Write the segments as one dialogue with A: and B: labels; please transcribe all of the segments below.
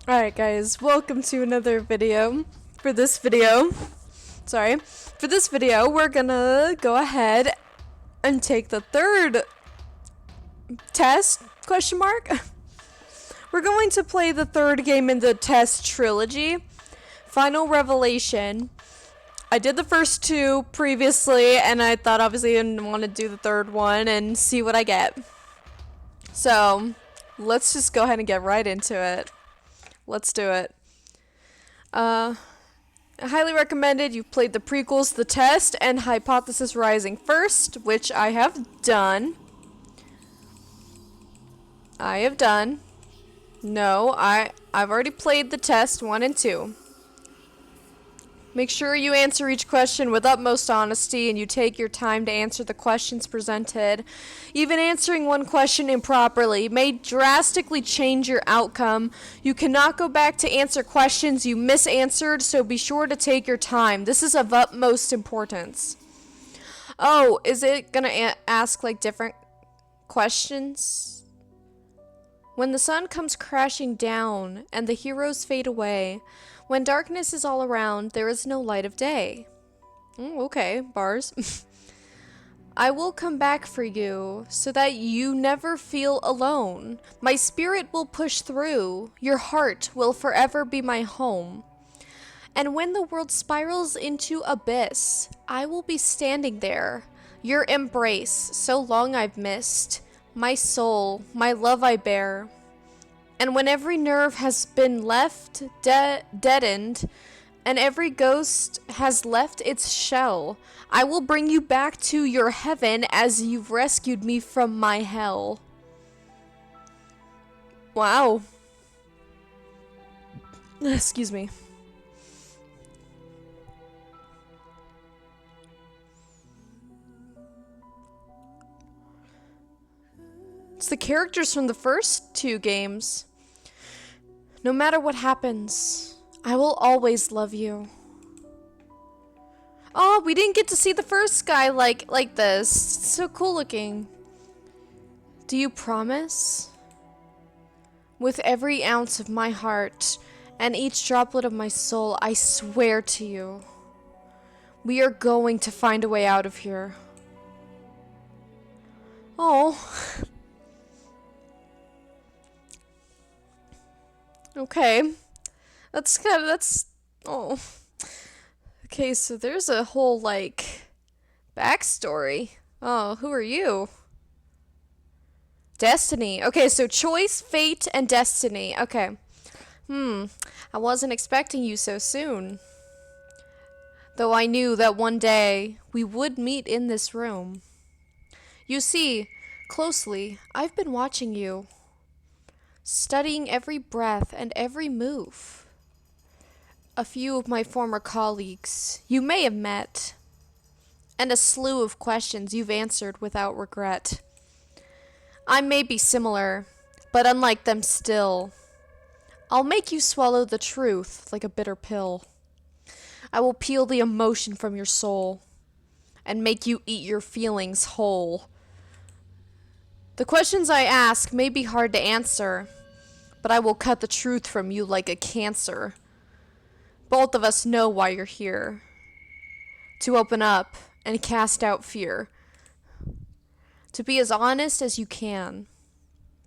A: Alright guys, welcome to another video. For this video, we're gonna go ahead and take the third test, question mark. We're going to play the third game in the test trilogy, Final Revelation. I did the first two previously, and I thought obviously I didn't want to do the third one and see what I get. So, let's just go ahead and get right into it. Let's do it. Highly recommended. You've played the prequels, The Test, and Hypothesis Rising first, which I have done. No, I've already played The Test 1 and 2. Make sure you answer each question with utmost honesty and you take your time to answer the questions presented. Even answering one question improperly may drastically change your outcome. You cannot go back to answer questions you misanswered, so be sure to take your time. This is of utmost importance. Oh, is it gonna ask like different questions? When the sun comes crashing down and the heroes fade away, when darkness is all around, there is no light of day. Okay, bars. I will come back for you so that you never feel alone. My spirit will push through. Your heart will forever be my home. And when the world spirals into abyss, I will be standing there. Your embrace, so long I've missed. My soul, my love I bear. And when every nerve has been left deadened, and every ghost has left its shell, I will bring you back to your heaven as you've rescued me from my hell. Wow. Excuse me. It's the characters from the first two games. No matter what happens, I will always love you. Oh, we didn't get to see the first guy like this. It's so cool looking. Do you promise? With every ounce of my heart and each droplet of my soul, I swear to you, we are going to find a way out of here. Oh. Okay. Oh. Okay, so there's a whole, like, backstory. Oh, who are you? Destiny. Okay, so choice, fate, and destiny. Okay. I wasn't expecting you so soon. Though I knew that one day we would meet in this room. You see, closely, I've been watching you. Studying every breath and every move. A few of my former colleagues you may have met, and a slew of questions you've answered without regret. I may be similar, but unlike them still. I'll make you swallow the truth like a bitter pill. I will peel the emotion from your soul and make you eat your feelings whole. The questions I ask may be hard to answer, but I will cut the truth from you like a cancer. Both of us know why you're here. To open up and cast out fear. To be as honest as you can.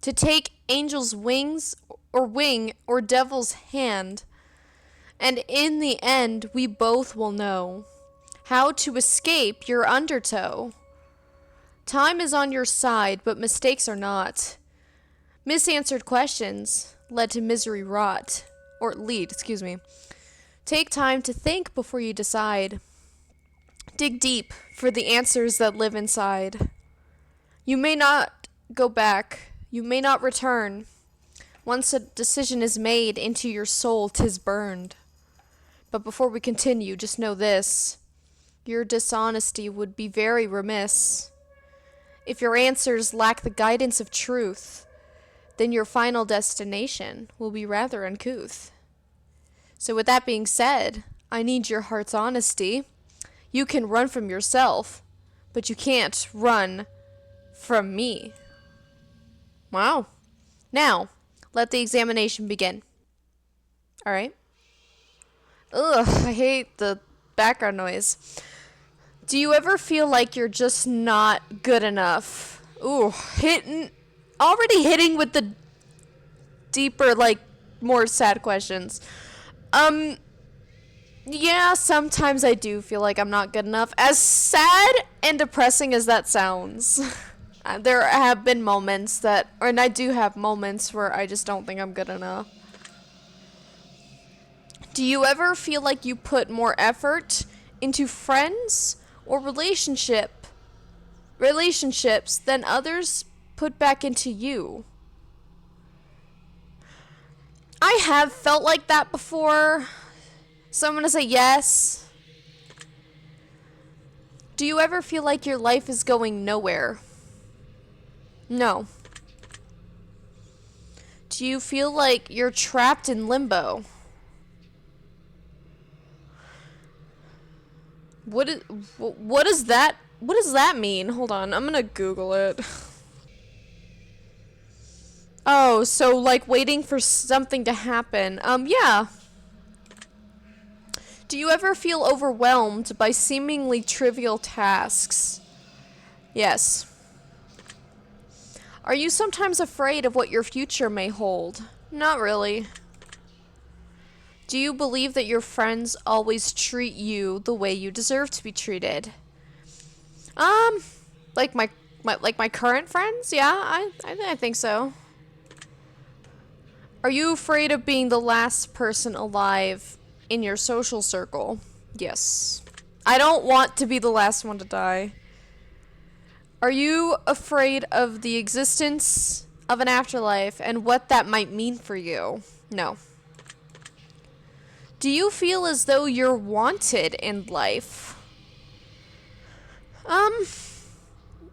A: To take angel's wings or wing or devil's hand. And in the end, we both will know how to escape your undertow. Time is on your side, but mistakes are not. Misanswered questions led to misery wrought. Or lead, excuse me. Take time to think before you decide. Dig deep for the answers that live inside. You may not go back. You may not return. Once a decision is made, into your soul 'tis burned. But before we continue, just know this. Your dishonesty would be very remiss. If your answers lack the guidance of truth, then your final destination will be rather uncouth. So with that being said, I need your heart's honesty. You can run from yourself, but you can't run from me. Wow. Now, let the examination begin. All right. Ugh, I hate the background noise. Do you ever feel like you're just not good enough? Ooh, already hitting with the deeper, like, more sad questions. Yeah, sometimes I do feel like I'm not good enough. As sad and depressing as that sounds. There have been moments and I do have moments where I just don't think I'm good enough. Do you ever feel like you put more effort into friends or relationships than others put back into you? I have felt like that before, so I'm gonna say yes. Do you ever feel like your life is going nowhere? No. Do you feel like you're trapped in limbo? What does that mean? Hold on, I'm gonna Google it. Oh, so like waiting for something to happen. Yeah. Do you ever feel overwhelmed by seemingly trivial tasks? Yes. Are you sometimes afraid of what your future may hold? Not really. Do you believe that your friends always treat you the way you deserve to be treated? Like my current friends? Yeah, I think so. Are you afraid of being the last person alive in your social circle? Yes. I don't want to be the last one to die. Are you afraid of the existence of an afterlife and what that might mean for you? No. Do you feel as though you're wanted in life?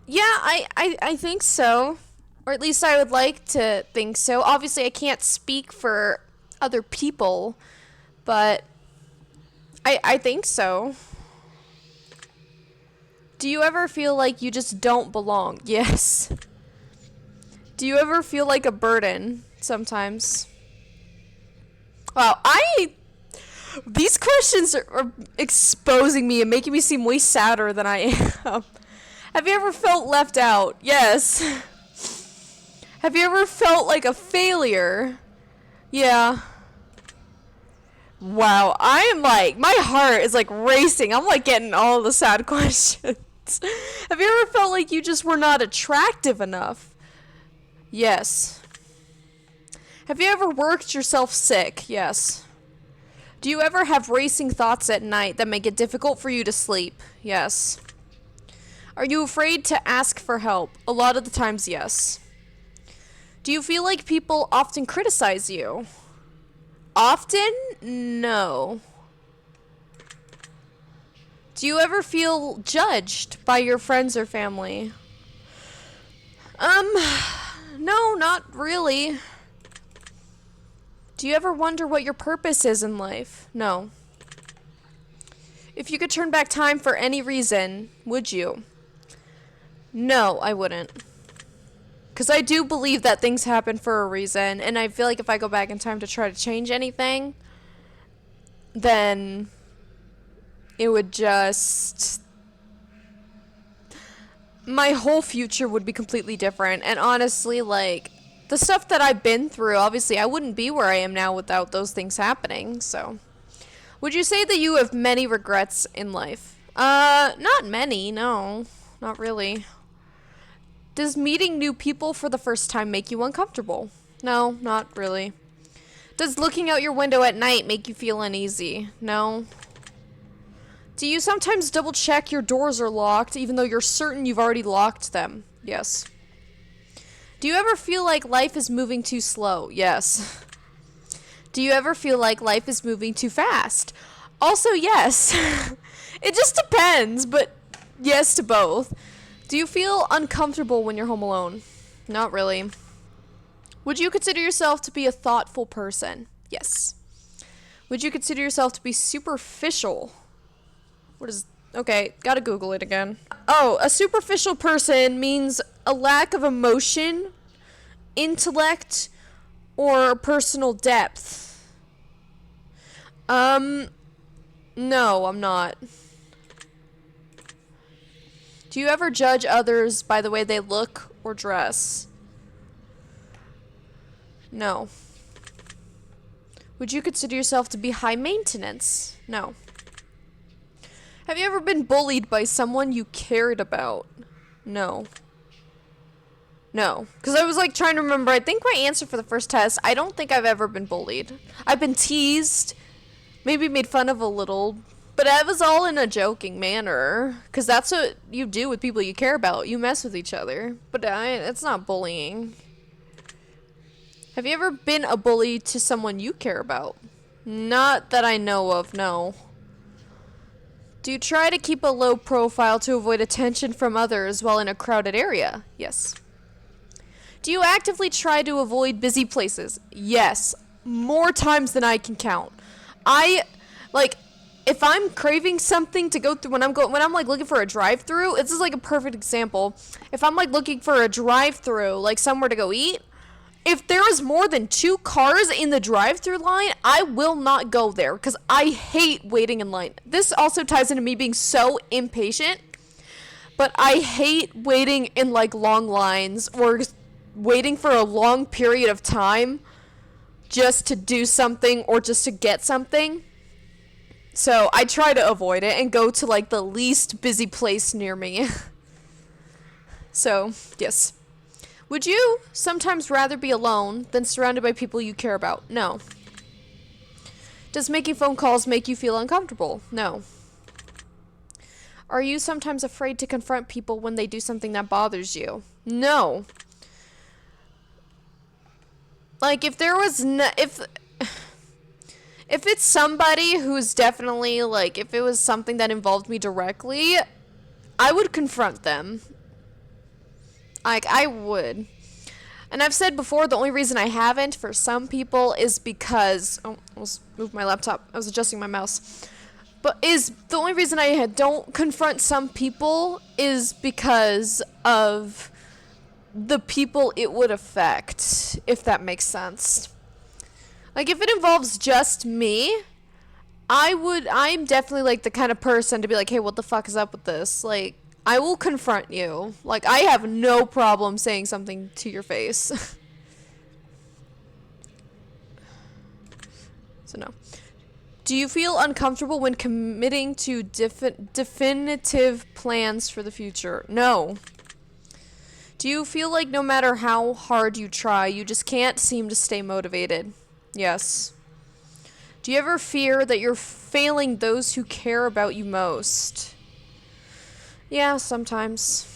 A: Yeah, I think so. Or at least I would like to think so. Obviously, I can't speak for other people, but I think so. Do you ever feel like you just don't belong? Yes. Do you ever feel like a burden sometimes? Wow, these questions are exposing me and making me seem way sadder than I am. Have you ever felt left out? Yes. Have you ever felt like a failure? Yeah. Wow, I am like, my heart is like racing. I'm like getting all the sad questions. Have you ever felt like you just were not attractive enough? Yes. Have you ever worked yourself sick? Yes. Do you ever have racing thoughts at night that make it difficult for you to sleep? Yes. Are you afraid to ask for help? A lot of the times, yes. Do you feel like people often criticize you? Often? No. Do you ever feel judged by your friends or family? No, not really. Do you ever wonder what your purpose is in life? No. If you could turn back time for any reason, would you? No, I wouldn't. Because I do believe that things happen for a reason, and I feel like if I go back in time to try to change anything, then it would just... my whole future would be completely different. And honestly, like, the stuff that I've been through, obviously I wouldn't be where I am now without those things happening, so... Would you say that you have many regrets in life? Not many, no. Not really. Does meeting new people for the first time make you uncomfortable? No, not really. Does looking out your window at night make you feel uneasy? No. Do you sometimes double check your doors are locked even though you're certain you've already locked them? Yes. Do you ever feel like life is moving too slow? Yes. Do you ever feel like life is moving too fast? Also, yes. It just depends, but yes to both. Do you feel uncomfortable when you're home alone? Not really. Would you consider yourself to be a thoughtful person? Yes. Would you consider yourself to be superficial? Okay, gotta Google it again. Oh, a superficial person means a lack of emotion, intellect, or personal depth. No, I'm not. Do you ever judge others by the way they look or dress? No. Would you consider yourself to be high maintenance? No. Have you ever been bullied by someone you cared about? No. No. Because I was like trying to remember. I think my answer for the first test, I don't think I've ever been bullied. I've been teased, maybe made fun of a little, but that was all in a joking manner. Because that's what you do with people you care about. You mess with each other. But it's not bullying. Have you ever been a bully to someone you care about? Not that I know of, no. Do you try to keep a low profile to avoid attention from others while in a crowded area? Yes. Do you actively try to avoid busy places? Yes. More times than I can count. If I'm craving something to go through when I'm like looking for a drive-through, this is like a perfect example. If I'm like looking for a drive-through, like somewhere to go eat, if there is more than 2 cars in the drive-through line, I will not go there because I hate waiting in line. This also ties into me being so impatient, but I hate waiting in like long lines or waiting for a long period of time just to do something or just to get something. So I try to avoid it and go to like the least busy place near me. So, yes. Would you sometimes rather be alone than surrounded by people you care about? No. Does making phone calls make you feel uncomfortable? No. Are you sometimes afraid to confront people when they do something that bothers you? No. Like if there was if it's somebody who's definitely like if it was something that involved me directly, I would confront them. Like, I would. And I've said before, the only reason I haven't for some people is because... Oh, I almost moved my laptop. I was adjusting my mouse. But the only reason I don't confront some people is because of the people it would affect, if that makes sense. Like, if it involves just me, I'm definitely, like, the kind of person to be like, hey, what the fuck is up with this? Like... I will confront you. Like, I have no problem saying something to your face. So, no. Do you feel uncomfortable when committing to definitive plans for the future? No. Do you feel like no matter how hard you try, you just can't seem to stay motivated? Yes. Do you ever fear that you're failing those who care about you most? Yeah, sometimes.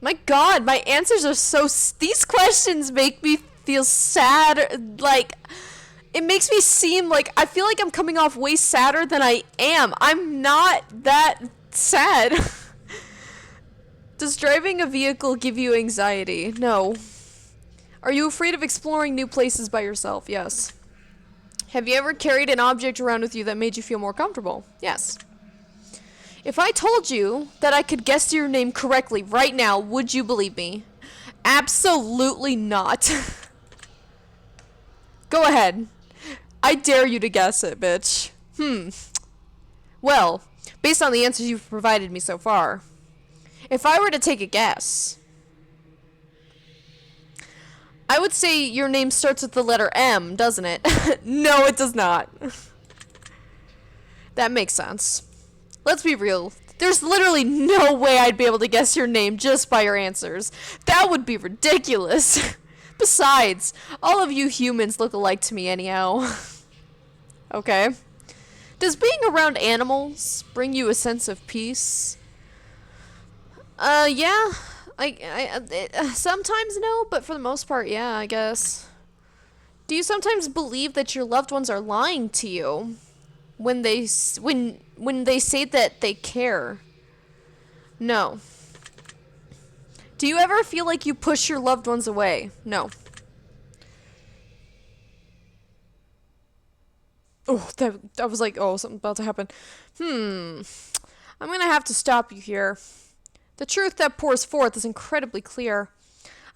A: My God, my answers are so... These questions make me feel sad. Like, it makes me seem like... I feel like I'm coming off way sadder than I am. I'm not that sad. Does driving a vehicle give you anxiety? No. Are you afraid of exploring new places by yourself? Yes. Have you ever carried an object around with you that made you feel more comfortable? Yes. If I told you that I could guess your name correctly right now, would you believe me? Absolutely not. Go ahead. I dare you to guess it, bitch. Well, based on the answers you've provided me so far, if I were to take a guess, I would say your name starts with the letter M, doesn't it? No, it does not. That makes sense. Let's be real. There's literally no way I'd be able to guess your name just by your answers. That would be ridiculous. Besides, all of you humans look alike to me anyhow. Okay. Does being around animals bring you a sense of peace? Yeah. Sometimes no, but for the most part, yeah, I guess. Do you sometimes believe that your loved ones are lying to you when they say that they care? No. Do you ever feel like you push your loved ones away? No. Oh, that was like, oh, something's about to happen. I'm gonna have to stop you here. The truth that pours forth is incredibly clear.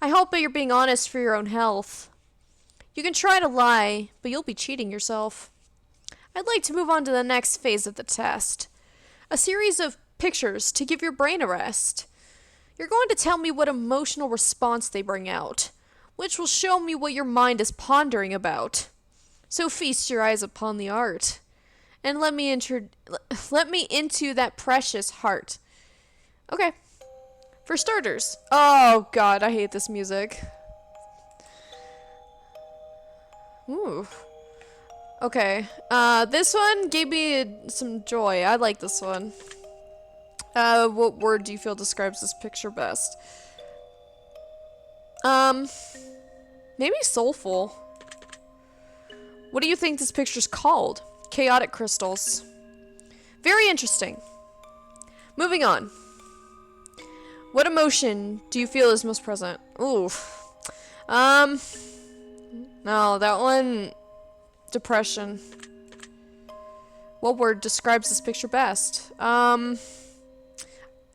A: I hope that you're being honest for your own health. You can try to lie, but you'll be cheating yourself. I'd like to move on to the next phase of the test. A series of pictures to give your brain a rest. You're going to tell me what emotional response they bring out, which will show me what your mind is pondering about. So feast your eyes upon the art, and let me into that precious heart. Okay. For starters. Oh god, I hate this music. Ooh. Okay. This one gave me some joy. I like this one. What word do you feel describes this picture best? Maybe soulful. What do you think this picture's called? Chaotic crystals. Very interesting. Moving on. What emotion do you feel is most present? Ooh. No, that one... Depression. What word describes this picture best?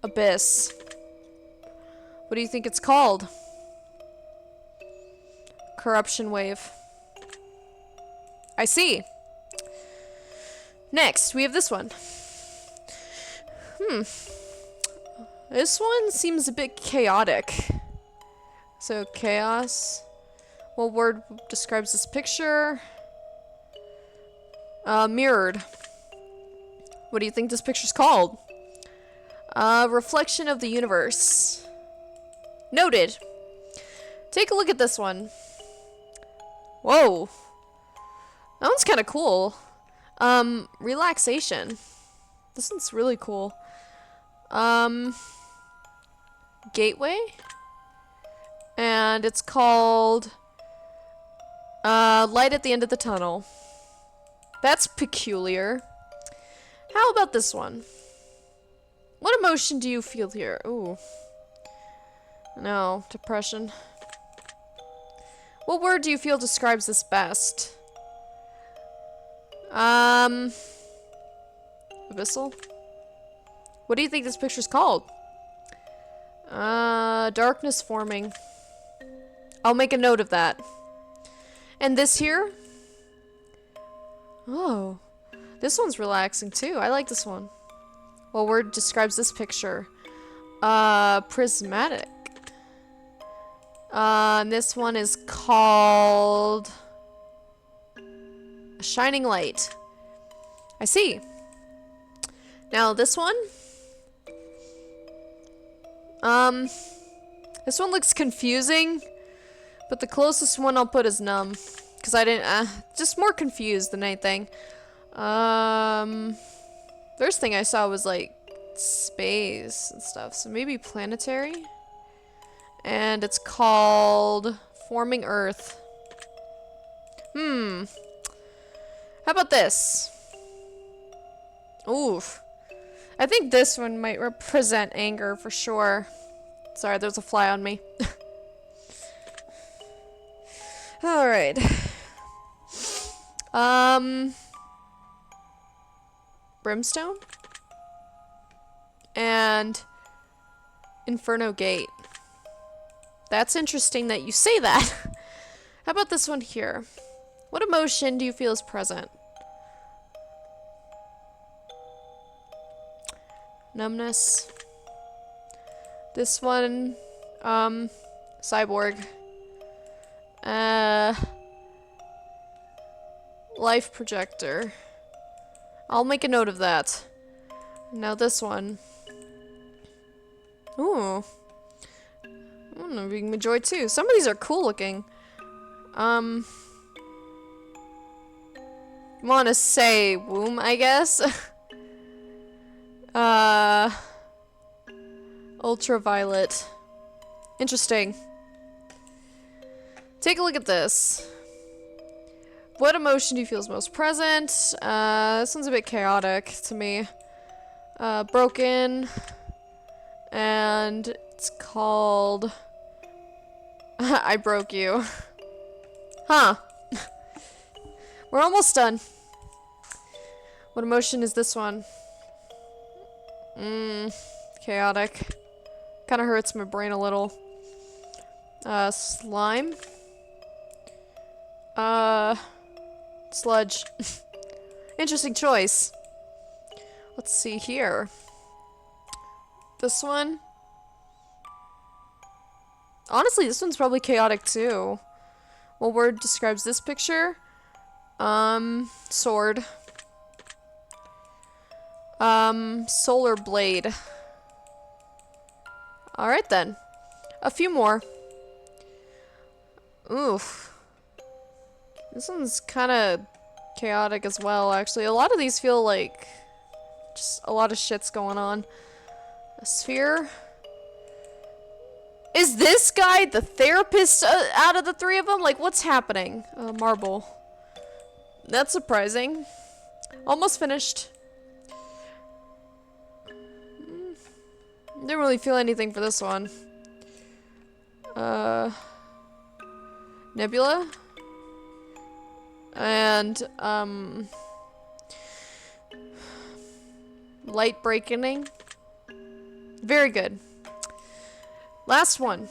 A: Abyss. What do you think it's called? Corruption wave. I see. Next, we have this one. This one seems a bit chaotic. So, chaos. What word describes this picture? Mirrored. What do you think this picture's called? Reflection of the universe. Noted. Take a look at this one. Whoa. That one's kind of cool. Relaxation. This one's really cool. Gateway? And it's called, light at the end of the tunnel. That's peculiar. How about this one? What emotion do you feel here? Ooh. No, depression. What word do you feel describes this best? Abyssal? What do you think this picture's called? Darkness forming. I'll make a note of that. And this here? Oh. This one's relaxing too. I like this one. What word describes this picture? Prismatic. This one is called... A shining light. I see. Now this one? This one looks confusing, but the closest one I'll put is numb. Because I didn't, just more confused than anything. First thing I saw was like space and stuff, so maybe planetary. And it's called Forming Earth. How about this? Oof. I think this one might represent anger for sure. Sorry, there's a fly on me. Alright. Brimstone? And Inferno Gate. That's interesting that you say that. How about this one here? What emotion do you feel is present? Numbness. This one, cyborg. Life projector. I'll make a note of that. Now this one. Ooh. I'm being joy too. Some of these are cool looking. Wanna say womb, I guess. Ultraviolet. Interesting. Take a look at this. What emotion do you feel is most present? This one's a bit chaotic to me. Broken. And it's called... I broke you. Huh. We're almost done. What emotion is this one? Chaotic. Kinda hurts my brain a little. Slime. Sludge. Interesting choice. Let's see here. This one. Honestly, this one's probably chaotic too. What word describes this picture? Sword. Solar blade. Alright then. A few more. Oof. This one's kind of chaotic as well, actually. A lot of these feel like just a lot of shit's going on. A sphere. Is this guy the therapist out of the three of them? Like, what's happening? Marble. That's surprising. Almost finished. Didn't really feel anything for this one. Nebula. And, light breaking. Very good. Last one.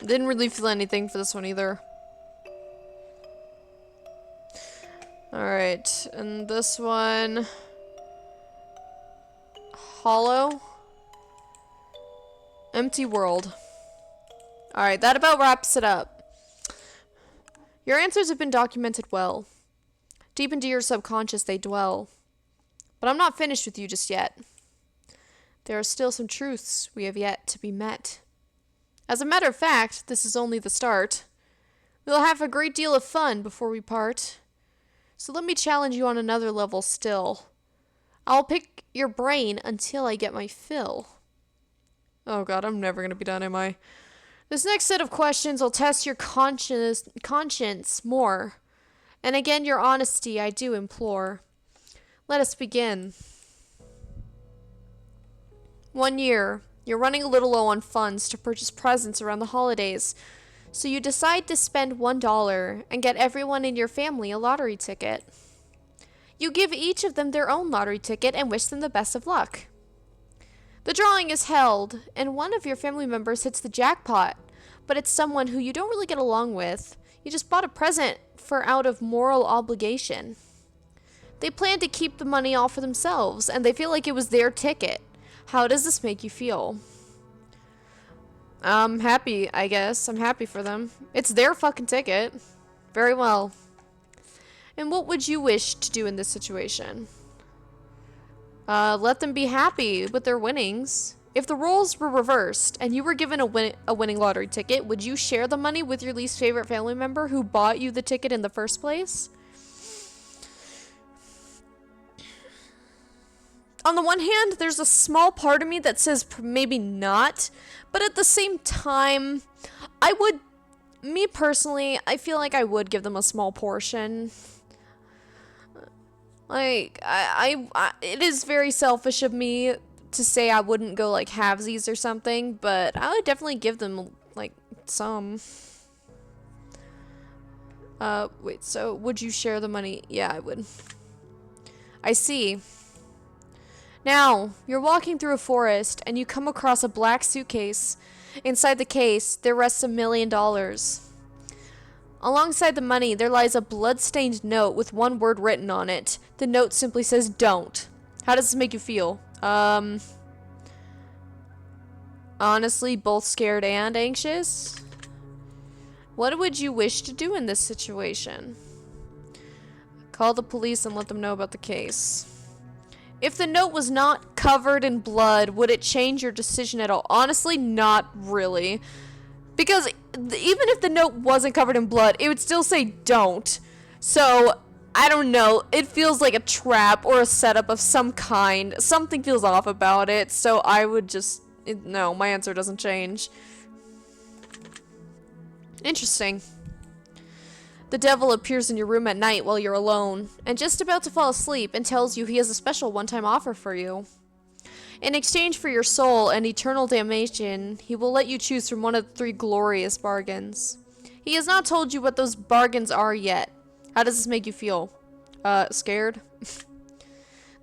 A: Didn't really feel anything for this one either. Alright, and this one... Hollow. Empty world. Alright, that about wraps it up. Your answers have been documented well. Deep into your subconscious they dwell. But I'm not finished with you just yet. There are still some truths we have yet to be met. As a matter of fact, this is only the start. We'll have a great deal of fun before we part. So let me challenge you on another level still. I'll pick your brain until I get my fill. Oh god, I'm never gonna be done, am I? This next set of questions will test your conscience more. And again, your honesty I do implore. Let us begin. 1 year. You're running a little low on funds to purchase presents around the holidays. So you decide to spend $1 and get everyone in your family a lottery ticket. You give each of them their own lottery ticket and wish them the best of luck. The drawing is held, and one of your family members hits the jackpot, but it's someone who you don't really get along with. You just bought a present for out of moral obligation. They plan to keep the money all for themselves, and they feel like it was their ticket. How does this make you feel? I'm happy, I guess. I'm happy for them. It's their fucking ticket. Very well. And what would you wish to do in this situation? Let them be happy with their winnings. If the roles were reversed and you were given a winning lottery ticket, would you share the money with your least favorite family member who bought you the ticket in the first place? On the one hand, there's a small part of me that says maybe not, but at the same time, me personally, I feel like I would give them a small portion. Like, it is very selfish of me to say I wouldn't go like halvesies or something, but I would definitely give them like some. Wait, so would you share the money? Yeah, I would. I see. Now, you're walking through a forest and you come across a black suitcase. Inside the case, there rests $1 million. Alongside the money, there lies a blood-stained note with one word written on it. The note simply says, "Don't." How does this make you feel? Honestly, both scared and anxious. What would you wish to do in this situation? Call the police and let them know about the case. If the note was not covered in blood, would it change your decision at all? Honestly, not really. Because even if the note wasn't covered in blood, it would still say "don't." So, I don't know. It feels like a trap or a setup of some kind. Something feels off about it, so I would just... no, my answer doesn't change. Interesting. The devil appears in your room at night while you're alone, and just about to fall asleep, and tells you he has a special one-time offer for you. In exchange for your soul and eternal damnation, he will let you choose from one of the 3 glorious bargains. He has not told you what those bargains are yet. How does this make you feel? Scared?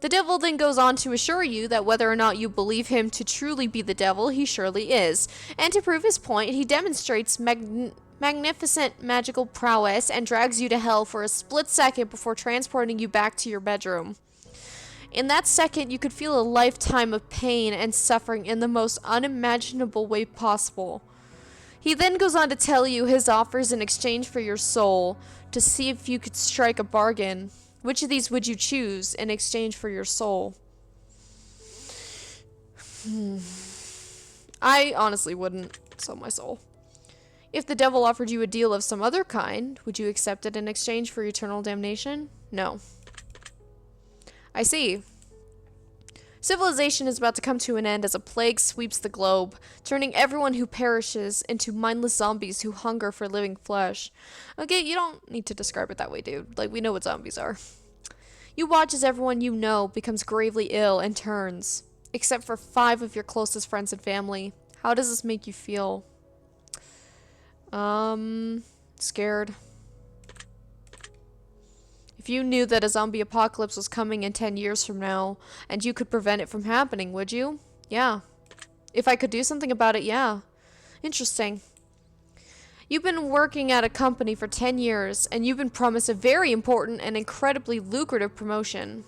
A: The devil then goes on to assure you that whether or not you believe him to truly be the devil, he surely is. And to prove his point, he demonstrates magnificent magical prowess and drags you to hell for a split second before transporting you back to your bedroom. In that second, you could feel a lifetime of pain and suffering in the most unimaginable way possible. He then goes on to tell you his offers in exchange for your soul, to see if you could strike a bargain. Which of these would you choose in exchange for your soul? I honestly wouldn't sell my soul. If the devil offered you a deal of some other kind, would you accept it in exchange for eternal damnation? No. I see. Civilization is about to come to an end as a plague sweeps the globe, turning everyone who perishes into mindless zombies who hunger for living flesh. Okay, you don't need to describe it that way, dude. Like, we know what zombies are. You watch as everyone you know becomes gravely ill and turns, except for 5 of your closest friends and family. How does this make you feel? Scared. If you knew that a zombie apocalypse was coming in 10 years from now, and you could prevent it from happening, would you? Yeah. If I could do something about it, yeah. Interesting. You've been working at a company for 10 years, and you've been promised a very important and incredibly lucrative promotion.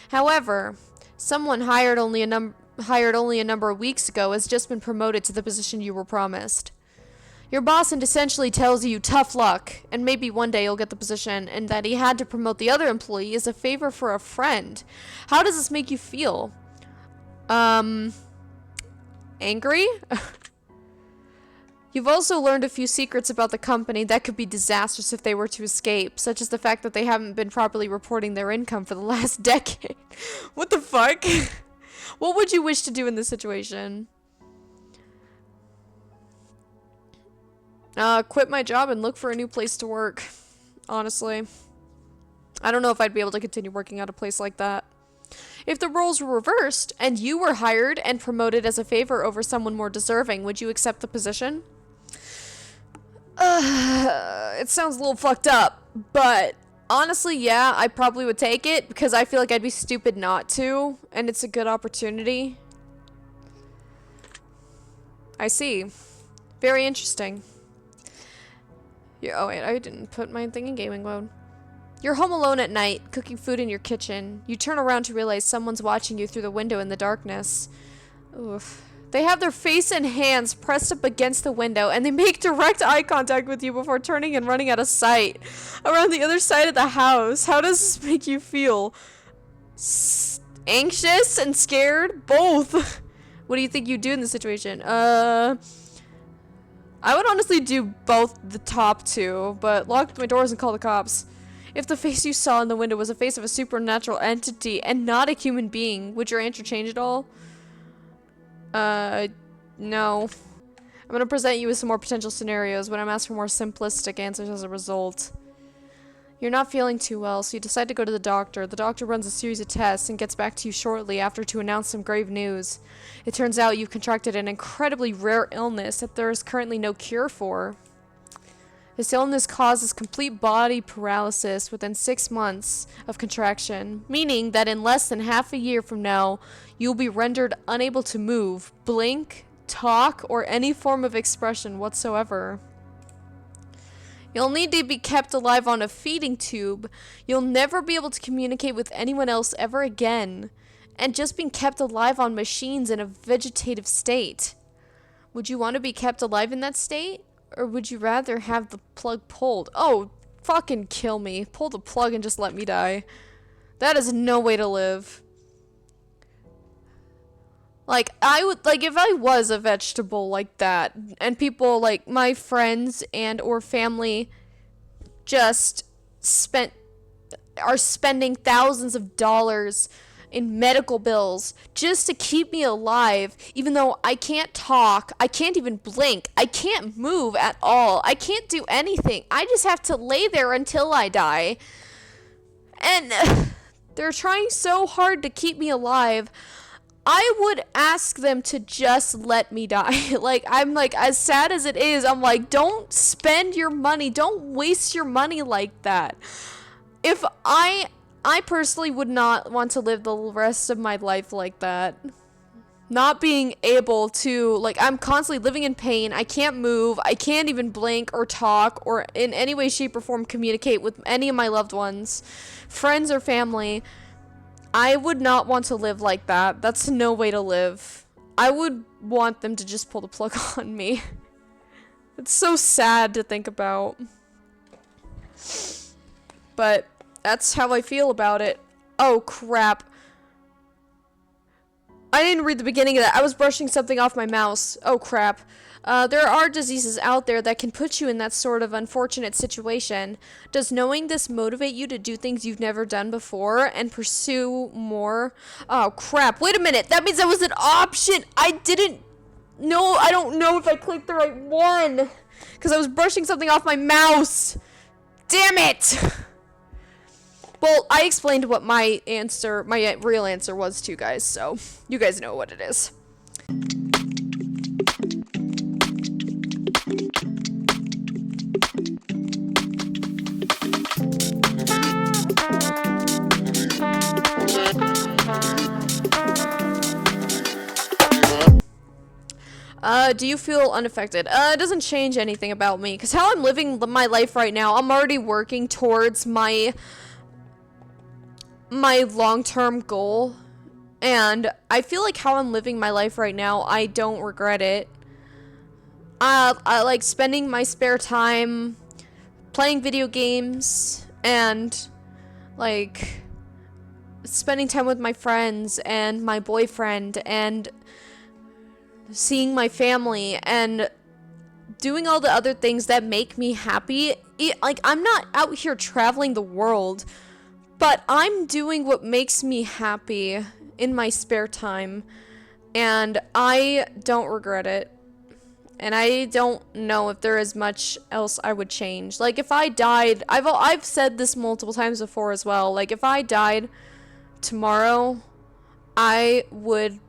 A: However, someone hired only a number of weeks ago has just been promoted to the position you were promised. Your boss essentially tells you tough luck, and maybe one day you'll get the position, and that he had to promote the other employee as a favor for a friend. How does this make you feel? Angry? You've also learned a few secrets about the company that could be disastrous if they were to escape, such as the fact that they haven't been properly reporting their income for the last decade. What the fuck? What would you wish to do in this situation? Quit my job and look for a new place to work. Honestly. I don't know if I'd be able to continue working at a place like that. If the roles were reversed, and you were hired and promoted as a favor over someone more deserving, would you accept the position? It sounds a little fucked up, but honestly, yeah, I probably would take it, because I feel like I'd be stupid not to, and it's a good opportunity. I see. Very interesting. Yeah, oh wait, I didn't put my thing in gaming mode. You're home alone at night, cooking food in your kitchen. You turn around to realize someone's watching you through the window in the darkness. Oof. They have their face and hands pressed up against the window, and they make direct eye contact with you before turning and running out of sight. Around the other side of the house, how does this make you feel? Anxious and scared? Both. What do you think you'd do in this situation? I would honestly do both the top two, but lock my doors and call the cops. If the face you saw in the window was a face of a supernatural entity and not a human being, would your answer change at all? No. I'm gonna present you with some more potential scenarios, but I'm asked for more simplistic answers as a result. You're not feeling too well, so you decide to go to the doctor. The doctor runs a series of tests and gets back to you shortly after to announce some grave news. It turns out you've contracted an incredibly rare illness that there is currently no cure for. This illness causes complete body paralysis within 6 months of contraction, meaning that in less than half a year from now, you'll be rendered unable to move, blink, talk, or any form of expression whatsoever. You'll need to be kept alive on a feeding tube. You'll never be able to communicate with anyone else ever again. And just being kept alive on machines in a vegetative state. Would you want to be kept alive in that state? Or would you rather have the plug pulled? Oh, fucking kill me. Pull the plug and just let me die. That is no way to live. Like, if I was a vegetable like that, and people, like, my friends and or family just are spending thousands of dollars in medical bills just to keep me alive, even though I can't talk, I can't even blink, I can't move at all, I can't do anything, I just have to lay there until I die, and they're trying so hard to keep me alive. I would ask them to just let me die. Like, I'm like, as sad as it is, I'm like, don't spend your money. Don't waste your money like that. If I I personally would not want to live the rest of my life like that. Not being able to, like, I'm constantly living in pain. I can't move. I can't even blink or talk or in any way, shape, or form communicate with any of my loved ones, friends, or family. I would not want to live like that. That's no way to live. I would want them to just pull the plug on me. It's so sad to think about. But that's how I feel about it. Oh, crap. I didn't read the beginning of that. I was brushing something off my mouse. Oh, crap. There are diseases out there that can put you in that sort of unfortunate situation. Does knowing this motivate you to do things you've never done before and pursue more? Oh, crap. Wait a minute. That means that was an option. I don't know if I clicked the right one. Because I was brushing something off my mouse. Damn it! Well, I explained what my real answer was to you guys, so you guys know what it is. Do you feel unaffected? It doesn't change anything about me, because how I'm living my life right now, I'm already working towards my long-term goal, and I feel like how I'm living my life right now, I don't regret it. I like spending my spare time playing video games and like spending time with my friends and my boyfriend and seeing my family and doing all the other things that make me happy. Like, I'm not out here traveling the world, but I'm doing what makes me happy in my spare time, and I don't regret it. And I don't know if there is much else I would change. Like, if I died, I've said this multiple times before as well. Like, if I died tomorrow, I would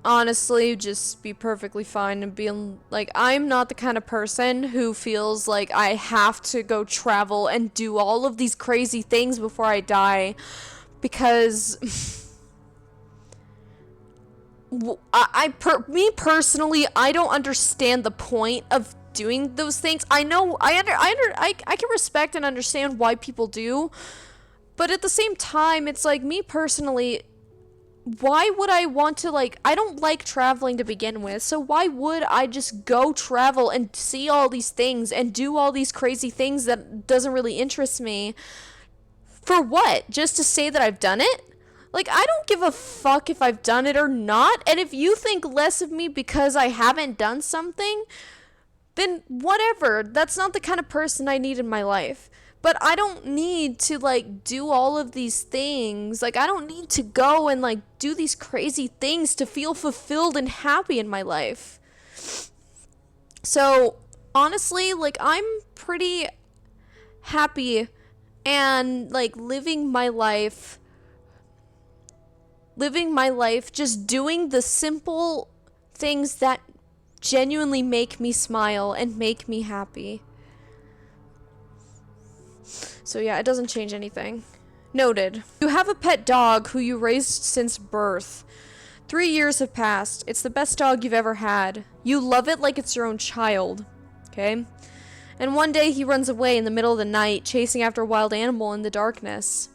A: honestly just be perfectly fine and being like, I'm not the kind of person who feels like I have to go travel and do all of these crazy things before I die, because me personally, I don't understand the point of doing those things. I know I can respect and understand why people do, but at the same time, it's like, me personally, why would I want to, like, I don't like traveling to begin with, so why would I just go travel and see all these things and do all these crazy things that doesn't really interest me? For what? Just to say that I've done it? Like, I don't give a fuck if I've done it or not, and if you think less of me because I haven't done something, then whatever. That's not the kind of person I need in my life. But I don't need to, like, do all of these things. Like, I don't need to go and, like, do these crazy things to feel fulfilled and happy in my life. So, honestly, like, I'm pretty happy and, like, living my life just doing the simple things that genuinely make me smile and make me happy. So yeah, it doesn't change anything. Noted. You have a pet dog who you raised since birth. 3 years have passed. It's the best dog you've ever had. You love it like it's your own child. Okay? And one day he runs away in the middle of the night, chasing after a wild animal in the darkness.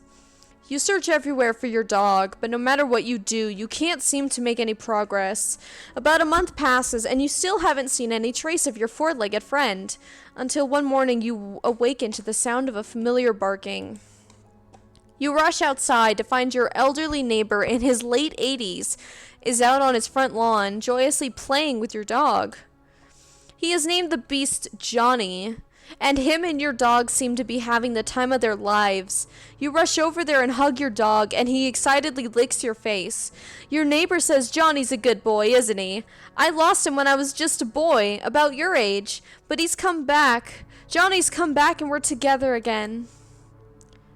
A: You search everywhere for your dog, but no matter what you do, you can't seem to make any progress. About a month passes, and you still haven't seen any trace of your four-legged friend, until one morning you awaken to the sound of a familiar barking. You rush outside to find your elderly neighbor in his late 80s is out on his front lawn, joyously playing with your dog. He has named the beast Johnny, and him and your dog seem to be having the time of their lives. You rush over there and hug your dog, and he excitedly licks your face. Your neighbor says Johnny's a good boy, isn't he? I lost him when I was just a boy, about your age, but he's come back. Johnny's come back and we're together again.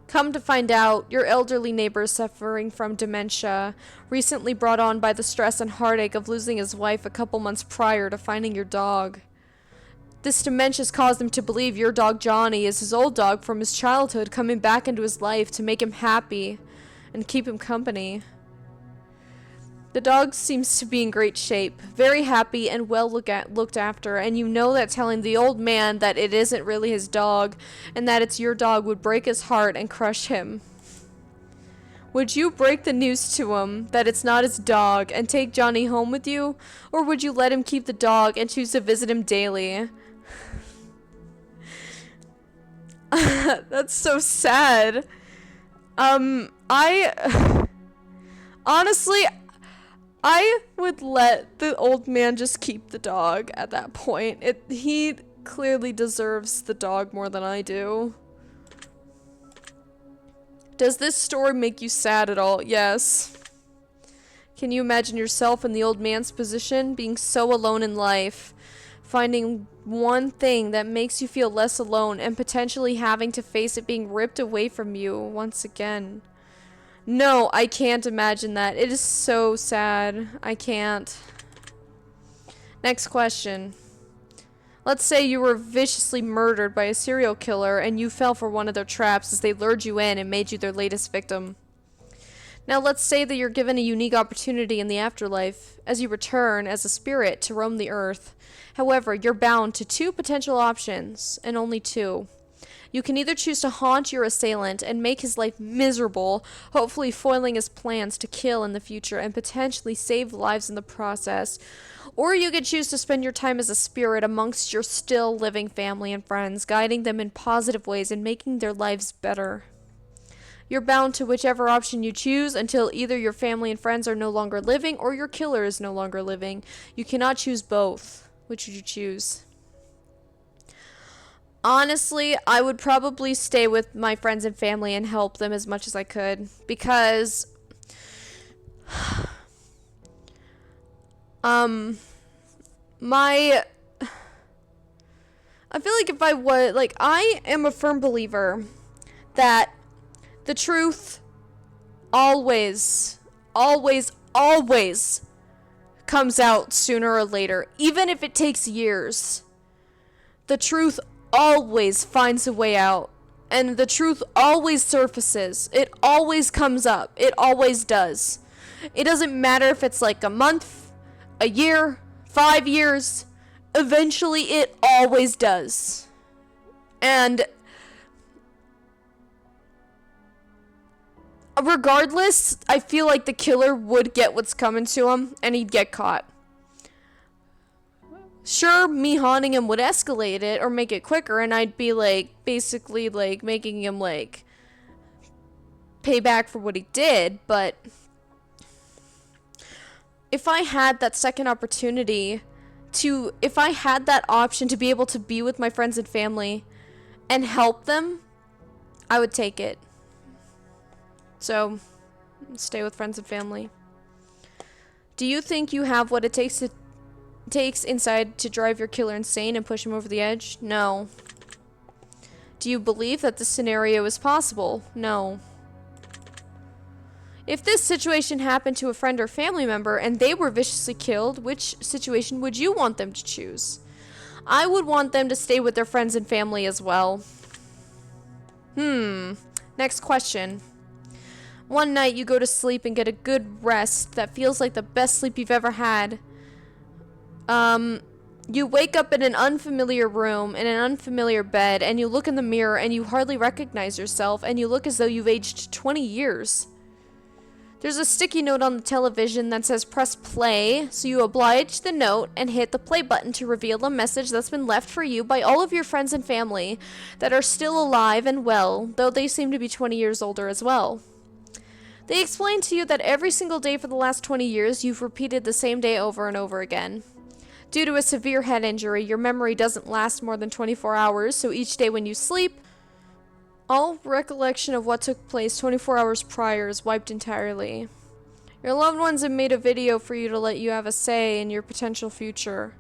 A: Come to find out, your elderly neighbor is suffering from dementia, recently brought on by the stress and heartache of losing his wife a couple months prior to finding your dog. This dementia's caused him to believe your dog Johnny is his old dog from his childhood coming back into his life to make him happy and keep him company. The dog seems to be in great shape, very happy and well looked after, and you know that telling the old man that it isn't really his dog and that it's your dog would break his heart and crush him. Would you break the news to him that it's not his dog and take Johnny home with you, or would you let him keep the dog and choose to visit him daily? That's so sad. Honestly, I would let the old man just keep the dog at that point. He clearly deserves the dog more than I do. Does this story make you sad at all? Yes. Can you imagine yourself in the old man's position, being so alone in life, finding one thing that makes you feel less alone and potentially having to face it being ripped away from you once again? No, I can't imagine that. It is so sad. I can't. Next question. Let's say you were viciously murdered by a serial killer and you fell for one of their traps as they lured you in and made you their latest victim. Now let's say that you're given a unique opportunity in the afterlife as you return as a spirit to roam the earth. However, you're bound to two potential options, and only two. You can either choose to haunt your assailant and make his life miserable, hopefully foiling his plans to kill in the future and potentially save lives in the process. Or you could choose to spend your time as a spirit amongst your still living family and friends, guiding them in positive ways and making their lives better. You're bound to whichever option you choose until either your family and friends are no longer living or your killer is no longer living. You cannot choose both. Which would you choose? Honestly, I would probably stay with my friends and family and help them as much as I could, because I feel like if I was, like, I am a firm believer that the truth always comes out sooner or later, even if it takes years. The truth always finds a way out, and the truth always surfaces. It always comes up. It always does. It doesn't matter if it's like a month, a year, 5 years. Eventually it always does. And regardless, I feel like the killer would get what's coming to him and he'd get caught. Sure, me haunting him would escalate it or make it quicker, and I'd be like, basically like making him like pay back for what he did, but if I had that second opportunity if I had that option to be able to be with my friends and family and help them, I would take it. So, stay with friends and family. Do you think you have what it takes inside to drive your killer insane and push him over the edge? No. Do you believe that this scenario is possible? No. If this situation happened to a friend or family member and they were viciously killed, which situation would you want them to choose? I would want them to stay with their friends and family as well. Next question. One night you go to sleep and get a good rest that feels like the best sleep you've ever had. You wake up in an unfamiliar room, in an unfamiliar bed, and you look in the mirror and you hardly recognize yourself, and you look as though you've aged 20 years. There's a sticky note on the television that says press play, so you oblige the note and hit the play button to reveal a message that's been left for you by all of your friends and family that are still alive and well, though they seem to be 20 years older as well. They explain to you that every single day for the last 20 years you've repeated the same day over and over again. Due to a severe head injury, your memory doesn't last more than 24 hours, so each day when you sleep, all recollection of what took place 24 hours prior is wiped entirely. Your loved ones have made a video for you to let you have a say in your potential future.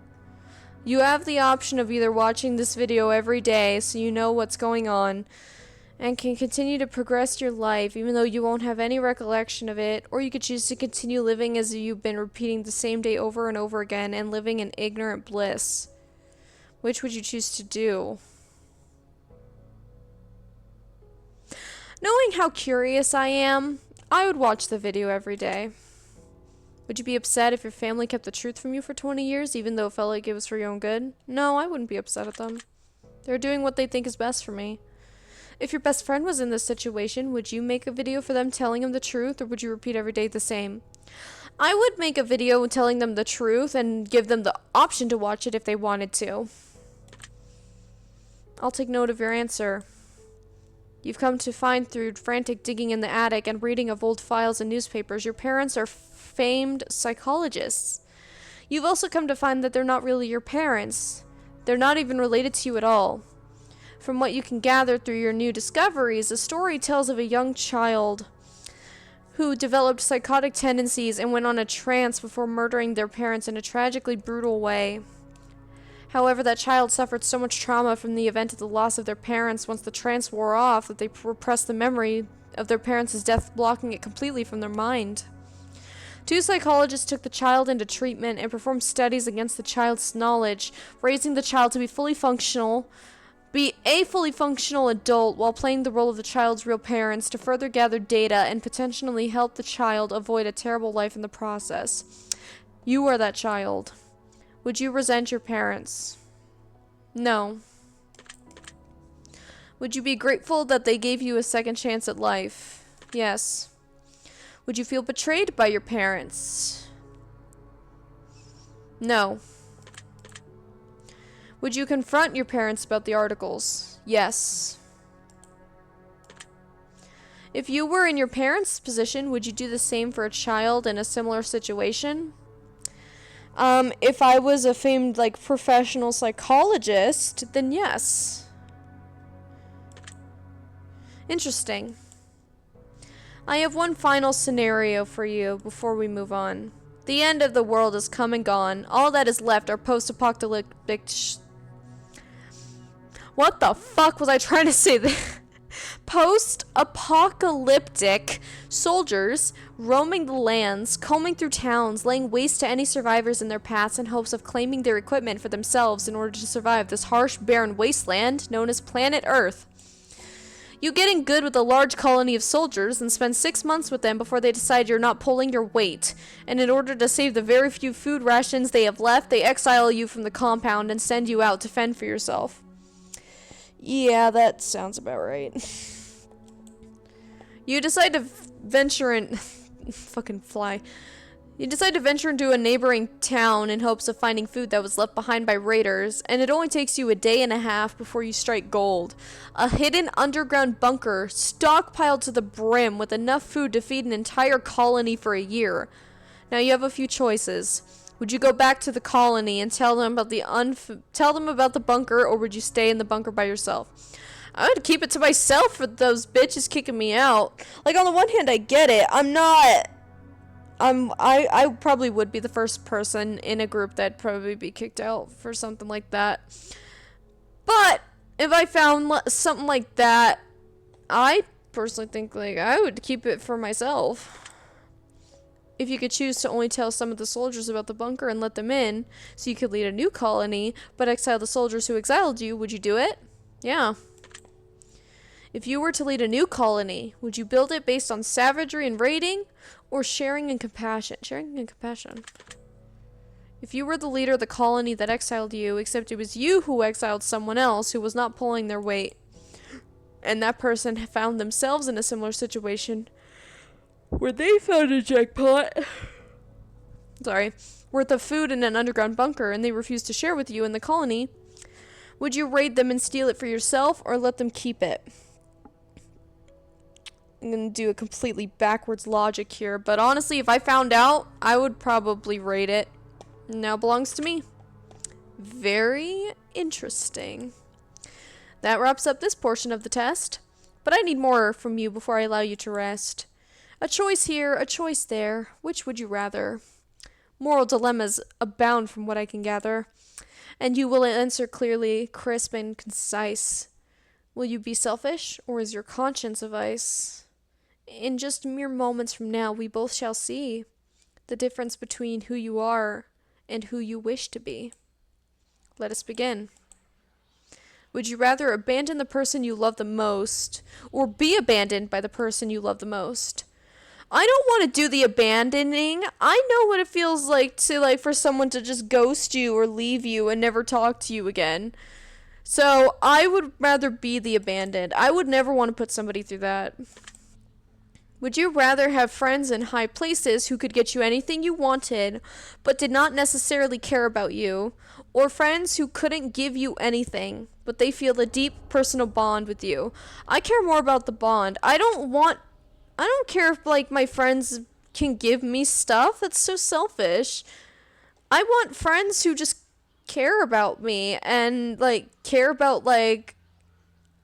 A: You have the option of either watching this video every day so you know what's going on and can continue to progress your life even though you won't have any recollection of it, or you could choose to continue living as you've been repeating the same day over and over again and living in ignorant bliss. Which would you choose to do? Knowing how curious I am, I would watch the video every day. Would you be upset if your family kept the truth from you for 20 years, even though it felt like it was for your own good? No, I wouldn't be upset at them. They're doing what they think is best for me. If your best friend was in this situation, would you make a video for them telling them the truth, or would you repeat every day the same? I would make a video telling them the truth and give them the option to watch it if they wanted to. I'll take note of your answer. You've come to find through frantic digging in the attic and reading of old files and newspapers your parents are famed psychologists. You've also come to find that they're not really your parents. They're not even related to you at all. From what you can gather through your new discoveries, the story tells of a young child who developed psychotic tendencies and went on a trance before murdering their parents in a tragically brutal way. However, that child suffered so much trauma from the event of the loss of their parents once the trance wore off that they repressed the memory of their parents' death, blocking it completely from their mind. 2 psychologists took the child into treatment and performed studies against the child's knowledge, raising the child to be a fully functional adult while playing the role of the child's real parents to further gather data and potentially help the child avoid a terrible life in the process. You are that child. Would you resent your parents? No. Would you be grateful that they gave you a second chance at life? Yes. Would you feel betrayed by your parents? No. Would you confront your parents about the articles? Yes. If you were in your parents' position, would you do the same for a child in a similar situation? If I was a famed, professional psychologist, then yes. Interesting. I have one final scenario for you before we move on. The end of the world has come and gone. All that is left are post-apocalyptic What the fuck was I trying to say there? Post-apocalyptic soldiers roaming the lands, combing through towns, laying waste to any survivors in their paths in hopes of claiming their equipment for themselves in order to survive this harsh, barren wasteland known as planet Earth. You get in good with a large colony of soldiers and spend 6 months with them before they decide you're not pulling your weight. And in order to save the very few food rations they have left, they exile you from the compound and send you out to fend for yourself. Yeah, that sounds about right. You decide to venture in... fucking fly. You decide to venture into a neighboring town in hopes of finding food that was left behind by raiders, and it only takes you a day and a half before you strike gold. A hidden underground bunker stockpiled to the brim with enough food to feed an entire colony for a year. Now you have a few choices. Would you go back to the colony and tell them about the bunker, or would you stay in the bunker by yourself? I would keep it to myself for those bitches kicking me out. Like, on the one hand, I get it. I probably would be the first person in a group that'd probably be kicked out for something like that. But if I found something like that, I personally think I would keep it for myself. If you could choose to only tell some of the soldiers about the bunker and let them in, so you could lead a new colony, but exile the soldiers who exiled you, would you do it? Yeah. If you were to lead a new colony, would you build it based on savagery and raiding, or sharing and compassion? Sharing and compassion. If you were the leader of the colony that exiled you, except it was you who exiled someone else who was not pulling their weight, and that person found themselves in a similar situation, where they found a jackpot, worth of food in an underground bunker, and they refused to share with you in the colony, would you raid them and steal it for yourself, or let them keep it? I'm gonna do a completely backwards logic here, but honestly, if I found out, I would probably raid it. Now it belongs to me. Very interesting. That wraps up this portion of the test, but I need more from you before I allow you to rest. A choice here, a choice there. Which would you rather? Moral dilemmas abound from what I can gather, and you will answer clearly, crisp, and concise. Will you be selfish, or is your conscience a vice? In just mere moments from now, we both shall see the difference between who you are and who you wish to be. Let us begin. Would you rather abandon the person you love the most or be abandoned by the person you love the most? I don't want to do the abandoning. I know what it feels like to for someone to just ghost you or leave you and never talk to you again. So, I would rather be the abandoned. I would never want to put somebody through that. Would you rather have friends in high places who could get you anything you wanted, but did not necessarily care about you, or friends who couldn't give you anything, but they feel a deep personal bond with you? I care more about the bond. I don't care if my friends can give me stuff. That's so selfish. I want friends who just care about me and care about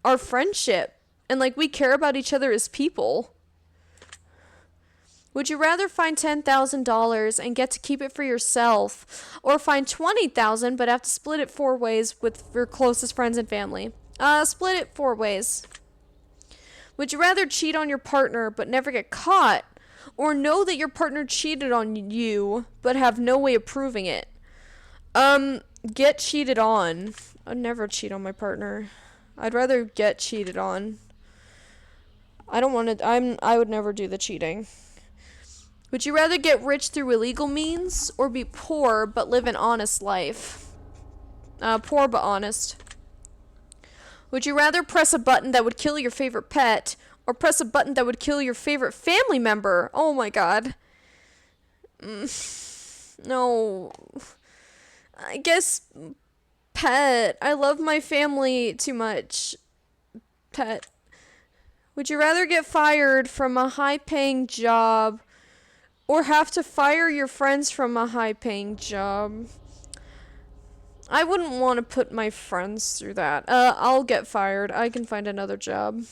A: our friendship and we care about each other as people. Would you rather find $10,000 and get to keep it for yourself, or find $20,000 but have to split it 4 ways with your closest friends and family? Split it 4 ways. Would you rather cheat on your partner but never get caught, or know that your partner cheated on you but have no way of proving it? Get cheated on. I'd never cheat on my partner. I'd rather get cheated on. I would never do the cheating. Would you rather get rich through illegal means or be poor but live an honest life? Poor but honest. Would you rather press a button that would kill your favorite pet or press a button that would kill your favorite family member? Oh my god. No. I guess pet. I love my family too much. Pet. Would you rather get fired from a high-paying job or have to fire your friends from a high-paying job? I wouldn't want to put my friends through that. I'll get fired. I can find another job.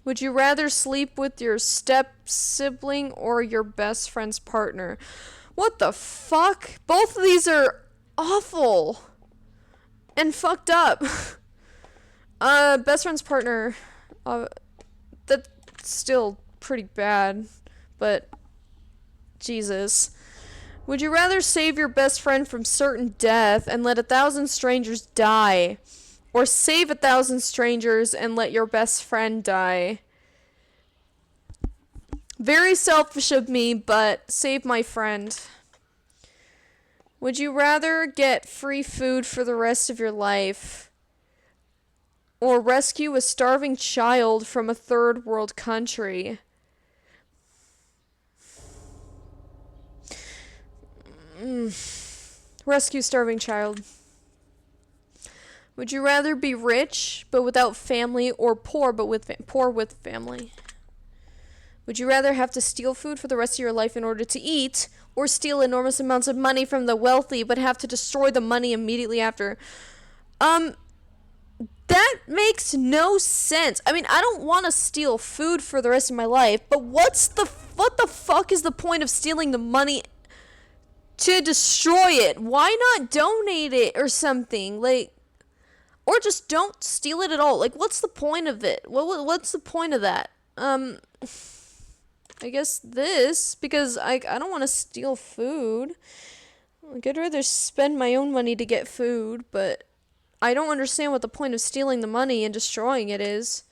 A: Would you rather sleep with your step-sibling or your best friend's partner? What the fuck? Both of these are awful and fucked up. Best friend's partner. That's still pretty bad, but Jesus. Would you rather save your best friend from certain death and let 1,000 strangers die, or save 1,000 strangers and let your best friend die? Very selfish of me, but save my friend. Would you rather get free food for the rest of your life, or rescue a starving child from a third world country? Rescue starving child. Would you rather be rich but without family, or poor but poor with family? Would you rather have to steal food for the rest of your life in order to eat, or steal enormous amounts of money from the wealthy but have to destroy the money immediately after? That makes no sense. I mean, I don't want to steal food for the rest of my life, but what the fuck is the point of stealing the money to destroy it? Why not donate it or something? Or just don't steal it at all. What's the point of it? What's the point of that? I guess this, because I don't want to steal food. I'd rather spend my own money to get food, but I don't understand what the point of stealing the money and destroying it is.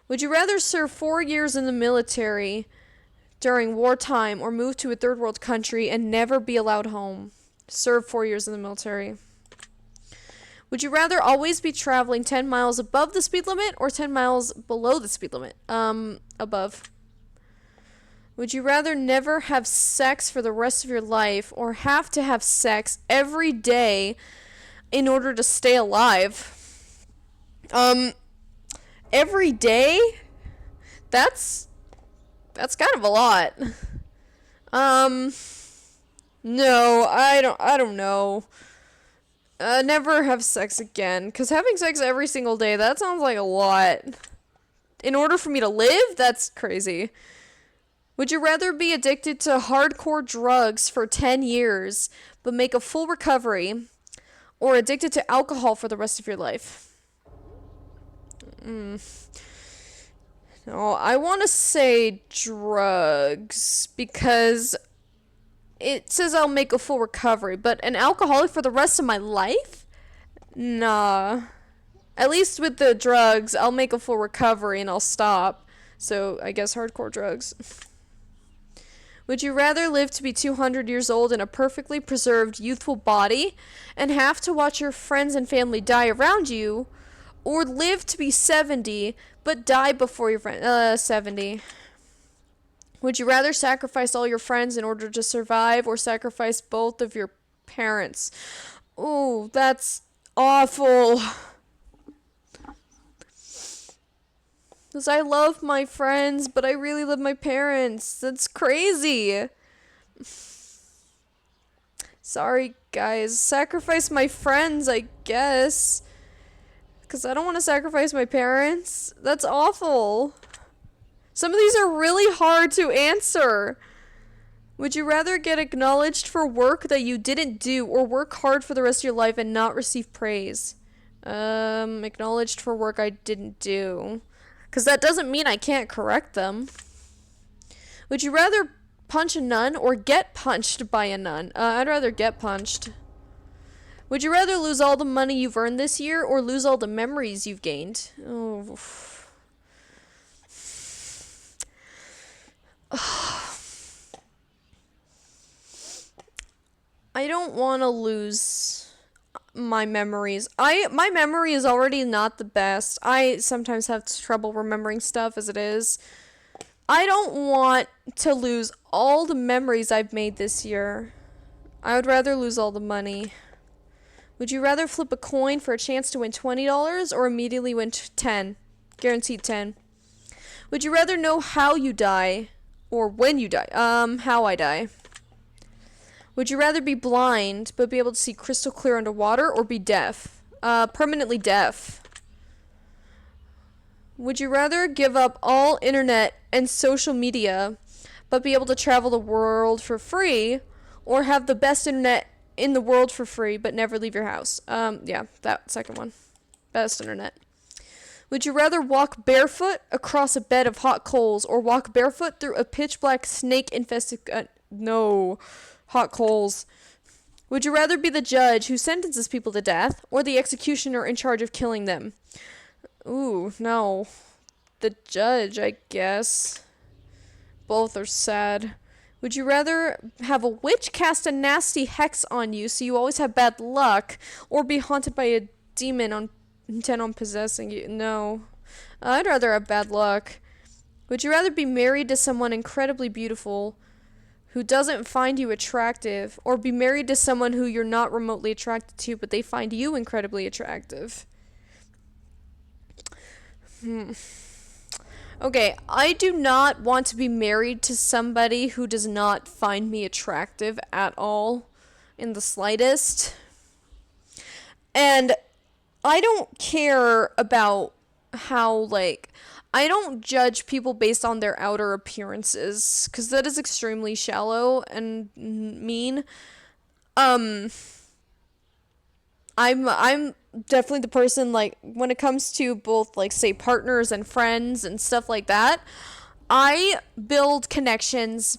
A: Would you rather serve 4 years in the military during wartime or move to a third world country and never be allowed home? Serve 4 years in the military. Would you rather always be traveling 10 miles above the speed limit or 10 miles below the speed limit? Above. Would you rather never have sex for the rest of your life or have to have sex every day in order to stay alive? Every day? That's kind of a lot. No, I don't know. Never have sex again, because having sex every single day, that sounds like a lot. In order for me to live, that's crazy. Would you rather be addicted to hardcore drugs for 10 years, but make a full recovery, or addicted to alcohol for the rest of your life? No, I want to say drugs, because it says I'll make a full recovery, but an alcoholic for the rest of my life? Nah. At least with the drugs, I'll make a full recovery and I'll stop. So I guess hardcore drugs. Would you rather live to be 200 years old in a perfectly preserved youthful body and have to watch your friends and family die around you, or live to be 70 but die before your friends? 70. Would you rather sacrifice all your friends in order to survive, or sacrifice both of your parents? Oh, that's awful. Because I love my friends, but I really love my parents. That's crazy. Sorry, guys. Sacrifice my friends, I guess. Because I don't want to sacrifice my parents. That's awful. Some of these are really hard to answer. Would you rather get acknowledged for work that you didn't do, or work hard for the rest of your life and not receive praise? Acknowledged for work I didn't do. Because that doesn't mean I can't correct them. Would you rather punch a nun or get punched by a nun? I'd rather get punched. Would you rather lose all the money you've earned this year, or lose all the memories you've gained? Oh. I don't want to lose my memories. My memory is already not the best. I sometimes have trouble remembering stuff as it is. I don't want to lose all the memories I've made this year. I would rather lose all the money. Would you rather flip a coin for a chance to win $20, or immediately win 10? Guaranteed 10. Would you rather know how you die, or when you die? How I die. Would you rather be blind but be able to see crystal clear underwater, or be deaf? Permanently deaf. Would you rather give up all internet and social media but be able to travel the world for free, or have the best internet in the world for free but never leave your house? Yeah, that second one. Best internet. Would you rather walk barefoot across a bed of hot coals, or walk barefoot through a pitch black snake infested no. Hot coals. Would you rather be the judge who sentences people to death, or the executioner in charge of killing them? Ooh, no. The judge, I guess. Both are sad. Would you rather have a witch cast a nasty hex on you so you always have bad luck, or be haunted by a demon intent on possessing you? No. I'd rather have bad luck. Would you rather be married to someone incredibly beautiful who doesn't find you attractive, or be married to someone who you're not remotely attracted to, but they find you incredibly attractive? Okay, I do not want to be married to somebody who does not find me attractive at all, in the slightest. And I don't care about how, I don't judge people based on their outer appearances, because that is extremely shallow and mean. I'm definitely the person, when it comes to both, say, partners and friends and stuff like that, I build connections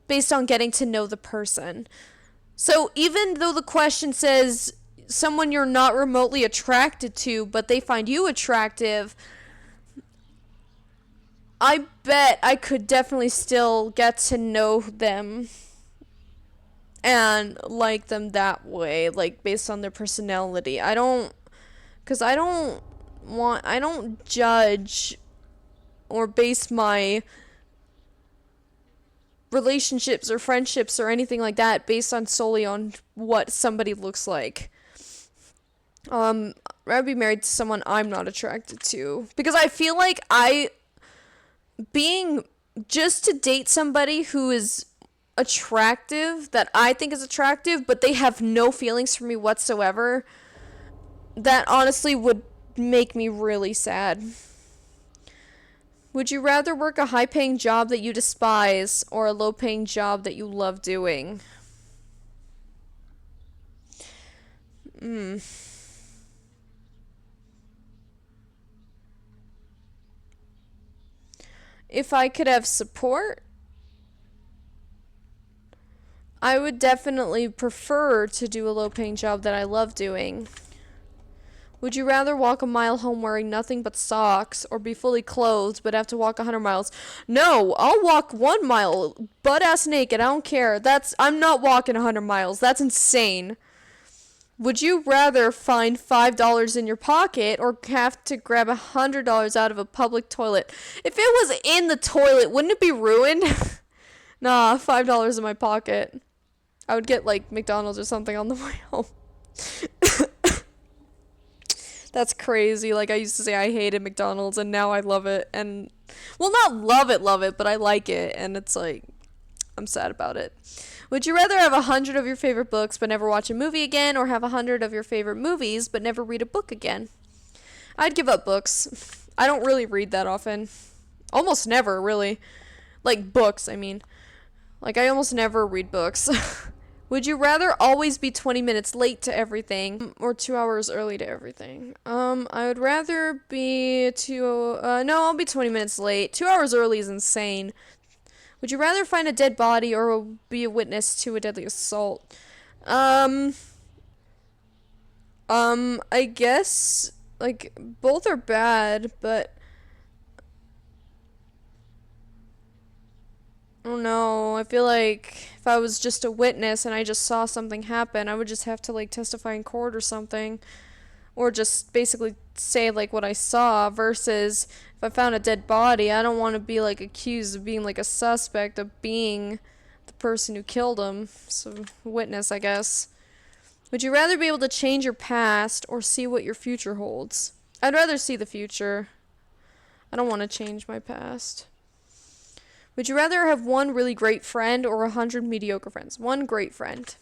A: based on getting to know the person. So even though the question says someone you're not remotely attracted to, but they find you attractive, I bet I could definitely still get to know them and like them that way, based on their personality. I don't judge or base my relationships or friendships or anything like that based on solely on what somebody looks like. I'd be married to someone I'm not attracted to, because I feel like just to date somebody who is attractive, that I think is attractive, but they have no feelings for me whatsoever, that honestly would make me really sad. Would you rather work a high-paying job that you despise, or a low-paying job that you love doing? If I could have support, I would definitely prefer to do a low-paying job that I love doing. Would you rather walk a mile home wearing nothing but socks or be fully clothed but have to walk 100 miles? No, I'll walk 1 mile butt ass naked. I don't care. I'm not walking 100 miles. That's insane. Would you rather find $5 in your pocket or have to grab $100 out of a public toilet? If it was in the toilet, wouldn't it be ruined? Nah, $5 in my pocket. I would get like McDonald's or something on the way home. That's crazy. Like, I used to say I hated McDonald's and now I love it. And, well, not love it, but I like it. And it's like, I'm sad about it. Would you rather have 100 of your favorite books but never watch a movie again, or have 100 of your favorite movies but never read a book again? I'd give up books. I don't really read that often. Almost never, really. Like, books, I mean. Like, I almost never read books. Would you rather always be 20 minutes late to everything or 2 hours early to everything? I would rather be no, I'll be 20 minutes late. 2 hours early is insane. Would you rather find a dead body or be a witness to a deadly assault? I guess, like, both are bad, but I don't know. I feel like if I was just a witness and I just saw something happen, I would just have to, like, testify in court or something. Or just basically say, like, what I saw, versus if I found a dead body, I don't want to be, like, accused of being, like, a suspect of being the person who killed him. So, witness, I guess. Would you rather be able to change your past or see what your future holds? I'd rather see the future. I don't want to change my past. Would you rather have one really great friend or 100 mediocre friends? One great friend.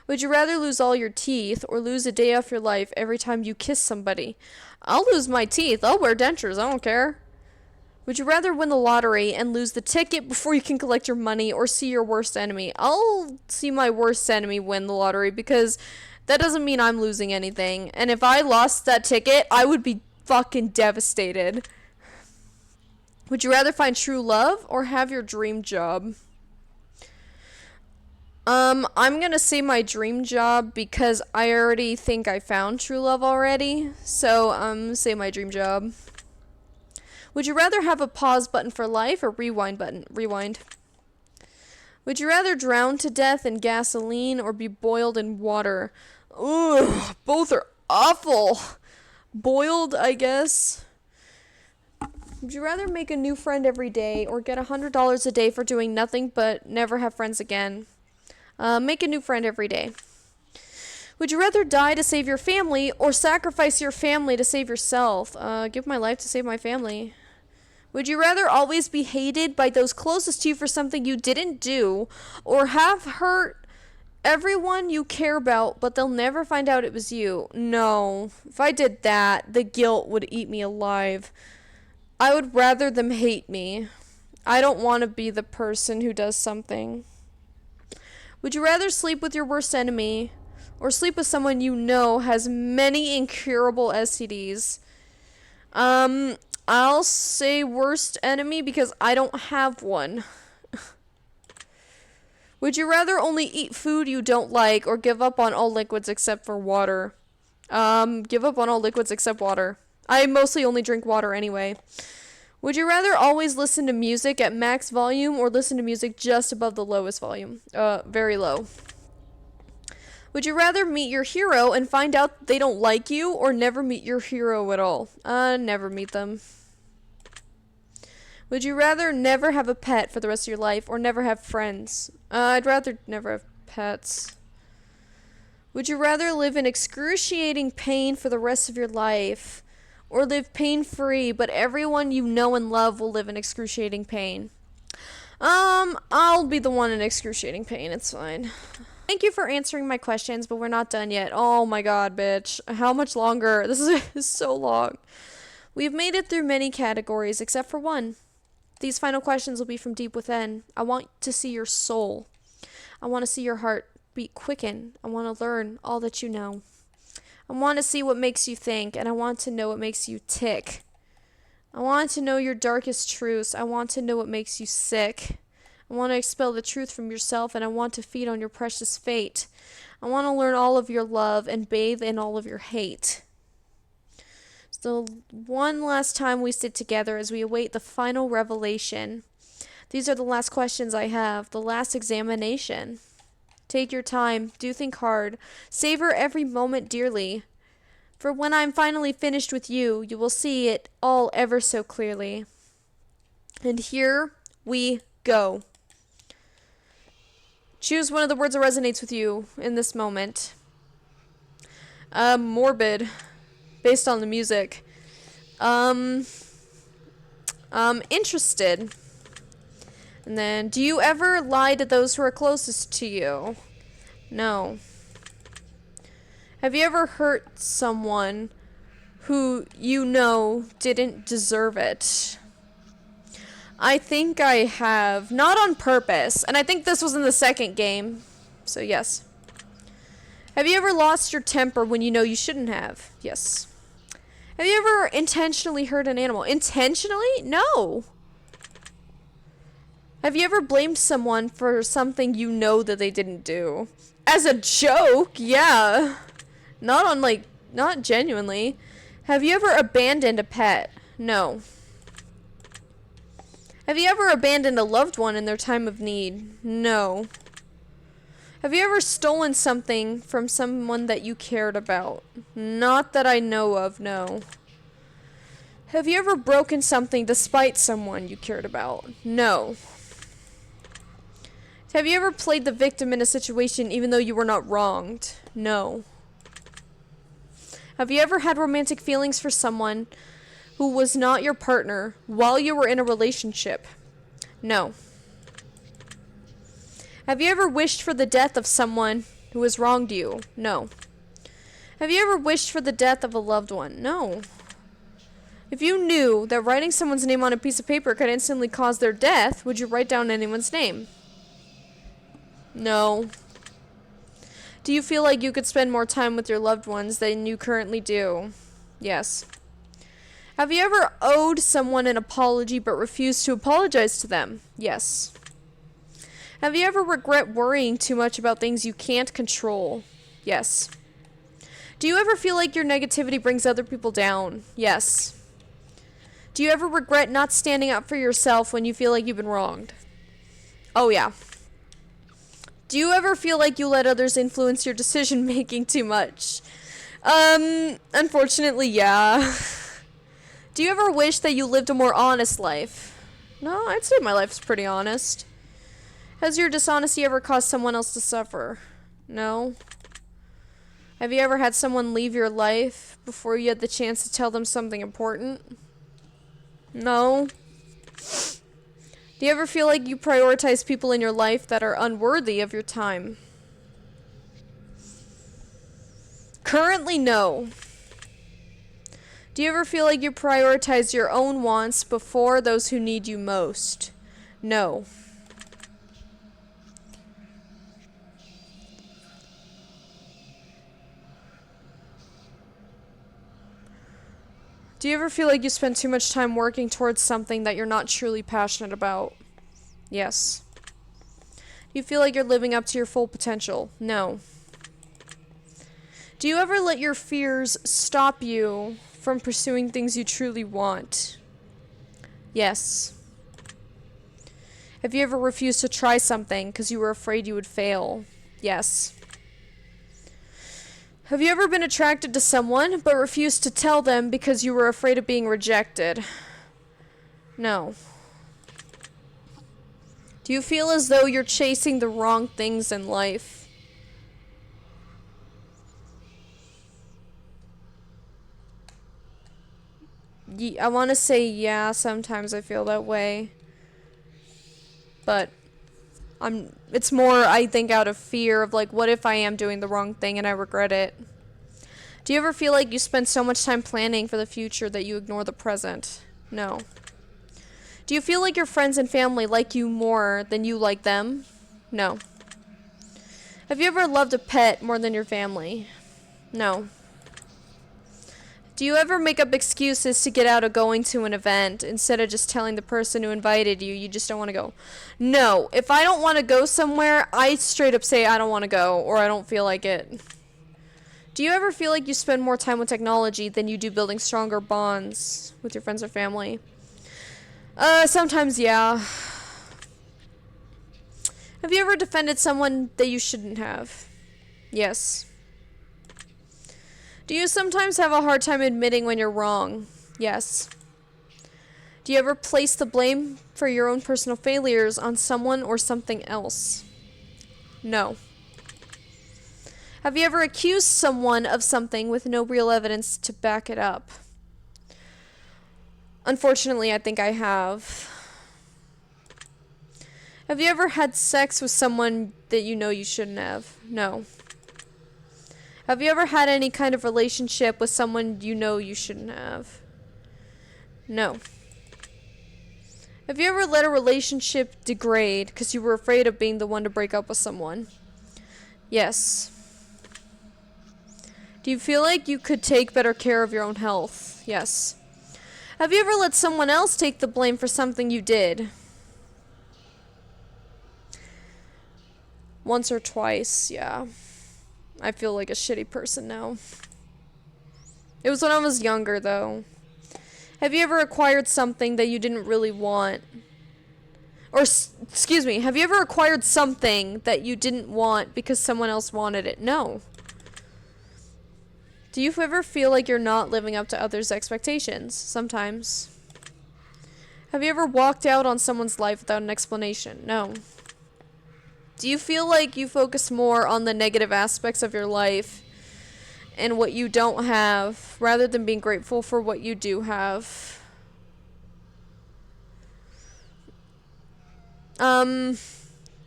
A: Would you rather lose all your teeth or lose a day off your life every time you kiss somebody? I'll lose my teeth. I'll wear dentures. I don't care. Would you rather win the lottery and lose the ticket before you can collect your money, or see your worst enemy? I'll see my worst enemy win the lottery, because that doesn't mean I'm losing anything. And if I lost that ticket, I would be fucking devastated. Would you rather find true love or have your dream job? I'm gonna say my dream job because I already think I found true love already. So, say my dream job. Would you rather have a pause button for life or rewind button? Rewind. Would you rather drown to death in gasoline or be boiled in water? Ugh, both are awful. Boiled, I guess. Would you rather make a new friend every day or get $100 a day for doing nothing but never have friends again? Make a new friend every day. Would you rather die to save your family or sacrifice your family to save yourself? Give my life to save my family. Would you rather always be hated by those closest to you for something you didn't do, or have hurt everyone you care about but they'll never find out it was you? No. If I did that, the guilt would eat me alive. I would rather them hate me. I don't want to be the person who does something. Would you rather sleep with your worst enemy or sleep with someone you know has many incurable STDs? I'll say worst enemy because I don't have one. Would you rather only eat food you don't like or give up on all liquids except for water? Give up on all liquids except water. I mostly only drink water anyway. Would you rather always listen to music at max volume or listen to music just above the lowest volume? Very low. Would you rather meet your hero and find out they don't like you, or never meet your hero at all? Never meet them. Would you rather never have a pet for the rest of your life or never have friends? I'd rather never have pets. Would you rather live in excruciating pain for the rest of your life or live pain-free, but everyone you know and love will live in excruciating pain? I'll be the one in excruciating pain. It's fine. Thank you for answering my questions, but we're not done yet. Oh my god, bitch. How much longer? This is so long. We've made it through many categories, except for one. These final questions will be from deep within. I want to see your soul. I want to see your heart beat quicken. I want to learn all that you know. I want to see what makes you think, and I want to know what makes you tick. I want to know your darkest truths. I want to know what makes you sick. I want to expel the truth from yourself, and I want to feed on your precious fate. I want to learn all of your love and bathe in all of your hate. the one last time we sit together as we await the final revelation. These are the last questions I have, the last examination. Take your time, do think hard, savor every moment dearly. For when I'm finally finished with you, you will see it all ever so clearly. And here we go. Choose one of the words that resonates with you in this moment. Morbid, based on the music. Interested. And then, do you ever lie to those who are closest to you? No. Have you ever hurt someone who you know didn't deserve it? I think I have. Not on purpose. And I think this was in the second game. So yes. Have you ever lost your temper when you know you shouldn't have? Yes. Have you ever intentionally hurt an animal? Intentionally? No. Have you ever blamed someone for something you know that they didn't do? As a joke? Yeah. Not genuinely. Have you ever abandoned a pet? No. Have you ever abandoned a loved one in their time of need? No. Have you ever stolen something from someone that you cared about? Not that I know of, no. Have you ever broken something despite someone you cared about? No. Have you ever played the victim in a situation even though you were not wronged? No. Have you ever had romantic feelings for someone who was not your partner while you were in a relationship? No. Have you ever wished for the death of someone who has wronged you? No. Have you ever wished for the death of a loved one? No. If you knew that writing someone's name on a piece of paper could instantly cause their death, would you write down anyone's name? No. Do you feel like you could spend more time with your loved ones than you currently do? Yes. Have you ever owed someone an apology but refused to apologize to them? Yes. Have you ever regret worrying too much about things you can't control? Yes. Do you ever feel like your negativity brings other people down? Yes. Do you ever regret not standing up for yourself when you feel like you've been wronged? Oh yeah. Do you ever feel like you let others influence your decision making too much? Unfortunately, yeah. Do you ever wish that you lived a more honest life? No, I'd say my life's pretty honest. Has your dishonesty ever caused someone else to suffer? No. Have you ever had someone leave your life before you had the chance to tell them something important? No. Do you ever feel like you prioritize people in your life that are unworthy of your time? Currently, no. Do you ever feel like you prioritize your own wants before those who need you most? No. Do you ever feel like you spend too much time working towards something that you're not truly passionate about? Yes. Do you feel like you're living up to your full potential? No. Do you ever let your fears stop you from pursuing things you truly want? Yes. Have you ever refused to try something because you were afraid you would fail? Yes. Have you ever been attracted to someone but refused to tell them because you were afraid of being rejected? No. Do you feel as though you're chasing the wrong things in life? I want to say yeah, sometimes I feel that way. But it's more, I think, out of fear of like, what if I am doing the wrong thing and I regret it? Do you ever feel like you spend so much time planning for the future that you ignore the present? No. Do you feel like your friends and family like you more than you like them? No. Have you ever loved a pet more than your family? No. Do you ever make up excuses to get out of going to an event instead of just telling the person who invited you just don't want to go? No. If I don't want to go somewhere, I straight up say I don't want to go or I don't feel like it. Do you ever feel like you spend more time with technology than you do building stronger bonds with your friends or family? Sometimes, yeah. Have you ever defended someone that you shouldn't have? Yes. Do you sometimes have a hard time admitting when you're wrong? Yes. Do you ever place the blame for your own personal failures on someone or something else? No. Have you ever accused someone of something with no real evidence to back it up? Unfortunately, I think I have. Have you ever had sex with someone that you know you shouldn't have? No. Have you ever had any kind of relationship with someone you know you shouldn't have? No. Have you ever let a relationship degrade because you were afraid of being the one to break up with someone? Yes. Do you feel like you could take better care of your own health? Yes. Have you ever let someone else take the blame for something you did? Once or twice, yeah. I feel like a shitty person now. It was when I was younger, though. Have you ever acquired something that you didn't really want? Or, excuse me, have you ever acquired something that you didn't want because someone else wanted it? No. Do you ever feel like you're not living up to others' expectations? Sometimes. Have you ever walked out on someone's life without an explanation? No. Do you feel like you focus more on the negative aspects of your life and what you don't have rather than being grateful for what you do have?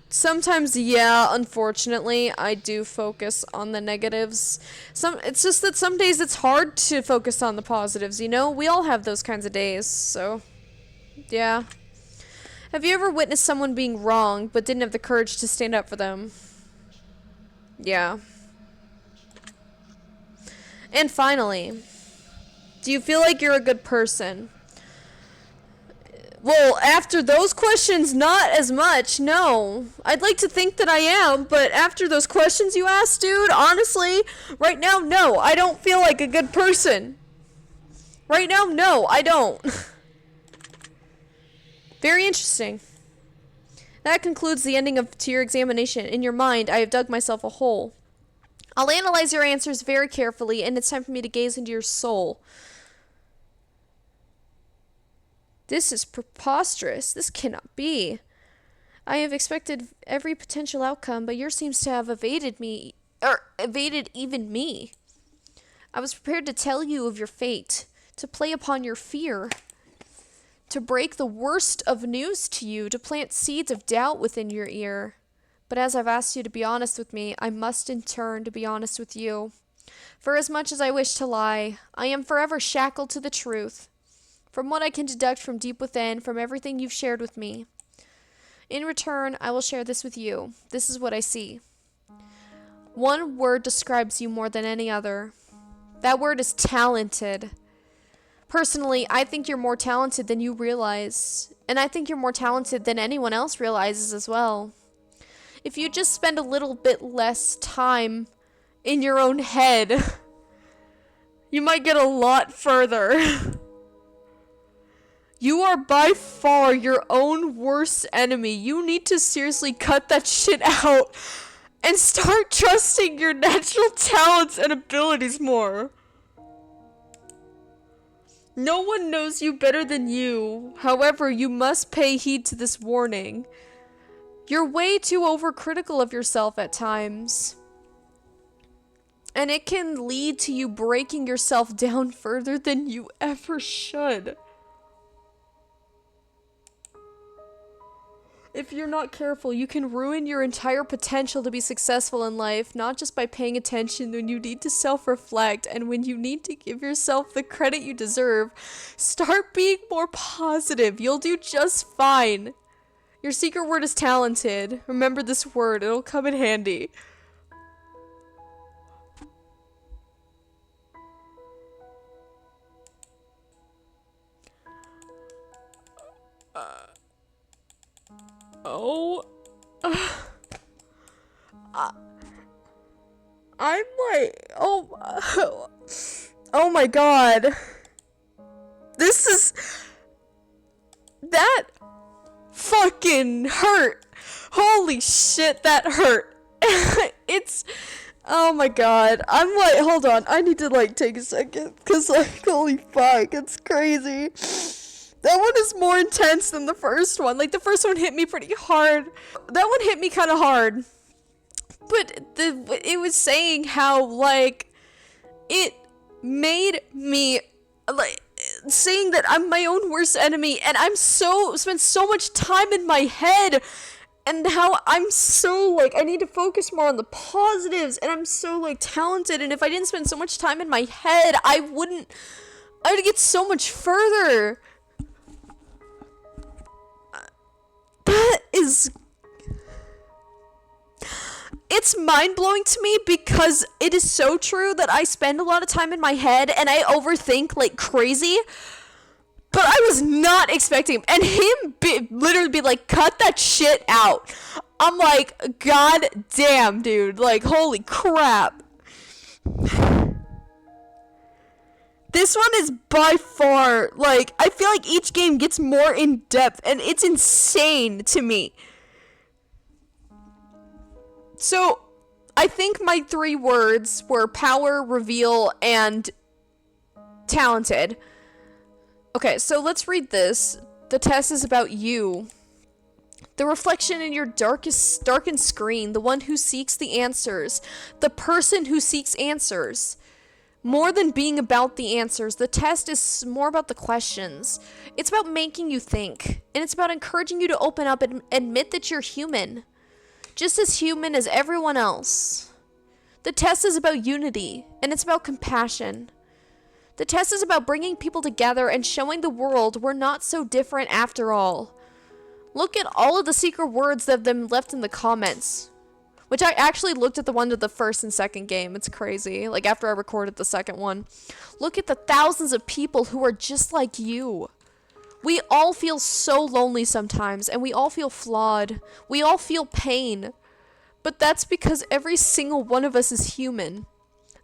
A: Sometimes, yeah, unfortunately, I do focus on the negatives. It's just that some days it's hard to focus on the positives, you know? We all have those kinds of days, so, yeah. Have you ever witnessed someone being wrong, but didn't have the courage to stand up for them? Yeah. And finally, do you feel like you're a good person? Well, after those questions, not as much, no. I'd like to think that I am, but after those questions you asked, dude, honestly, right now, no. I don't feel like a good person. Right now, no, I don't. Very interesting. That concludes the ending to your examination. In your mind, I have dug myself a hole. I'll analyze your answers very carefully, and it's time for me to gaze into your soul. This is preposterous. This cannot be. I have expected every potential outcome, but yours seems to have evaded me, or evaded even me. I was prepared to tell you of your fate, to play upon your fear, to break the worst of news to you, to plant seeds of doubt within your ear. But as I've asked you to be honest with me, I must in turn to be honest with you. For as much as I wish to lie, I am forever shackled to the truth. From what I can deduct from deep within, from everything you've shared with me. In return, I will share this with you. This is what I see. One word describes you more than any other. That word is talented. Personally, I think you're more talented than you realize. And I think you're more talented than anyone else realizes as well. If you just spend a little bit less time in your own head, you might get a lot further. You are by far your own worst enemy. You need to seriously cut that shit out and start trusting your natural talents and abilities more. No one knows you better than you. However, you must pay heed to this warning. You're way too overcritical of yourself at times. And it can lead to you breaking yourself down further than you ever should. If you're not careful, you can ruin your entire potential to be successful in life, not just by paying attention when you need to self-reflect and when you need to give yourself the credit you deserve. Start being more positive. You'll do just fine. Your secret word is talented. Remember this word. It'll come in handy. I'm like, oh my god. This is, that fucking hurt. Holy shit, that hurt. It's, oh my god. I'm like, hold on, I need to like take a second, cause like, holy fuck, it's crazy. That one is more intense than the first one. Like, the first one hit me pretty hard. That one hit me kind of hard. But it was saying how, like, it made me, like, saying that I'm my own worst enemy, and spent so much time in my head, and how I'm so, like, I need to focus more on the positives, and I'm so, like, talented, and if I didn't spend so much time in my head, I would get so much further. That is, it's mind-blowing to me because it is so true that I spend a lot of time in my head and I overthink like crazy, but I was not expecting him, and him literally be like, cut that shit out. I'm like, god damn, dude, like, holy crap. This one is by far, like, I feel like each game gets more in depth, and it's insane to me. So, I think my 3 words were power, reveal, and talented. Okay, so let's read this. The test is about you. The reflection in your darkened screen, the one who seeks the answers, the person who seeks answers. More than being about the answers, the test is more about the questions. It's about making you think, and it's about encouraging you to open up and admit that you're human. Just as human as everyone else. The test is about unity, and it's about compassion. The test is about bringing people together and showing the world we're not so different after all. Look at all of the secret words that have been left in the comments. Which I actually looked at the one of the first and second game. It's crazy. Like, after I recorded the second one. Look at the thousands of people who are just like you. We all feel so lonely sometimes, and we all feel flawed. We all feel pain. But that's because every single one of us is human.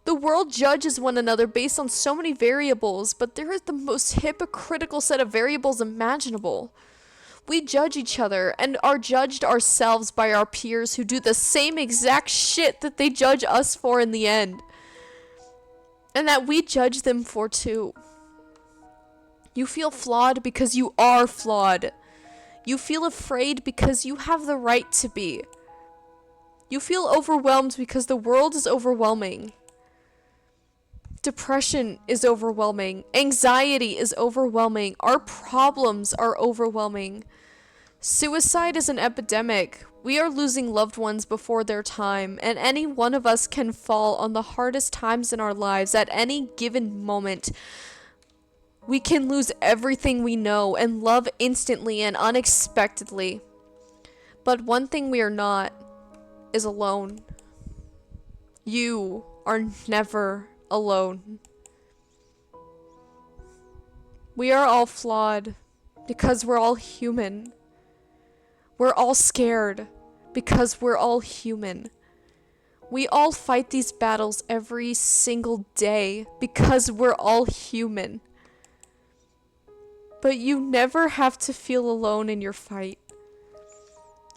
A: The world judges one another based on so many variables, but there is the most hypocritical set of variables imaginable. We judge each other and are judged ourselves by our peers who do the same exact shit that they judge us for in the end. And that we judge them for too. You feel flawed because you are flawed. You feel afraid because you have the right to be. You feel overwhelmed because the world is overwhelming. Depression is overwhelming. Anxiety is overwhelming. Our problems are overwhelming. Suicide is an epidemic. We are losing loved ones before their time, and any one of us can fall on the hardest times in our lives at any given moment. We can lose everything we know and love instantly and unexpectedly. But one thing we are not is alone. You are never alone. We are all flawed because we're all human. We're all scared because we're all human. We all fight these battles every single day because we're all human. But you never have to feel alone in your fight.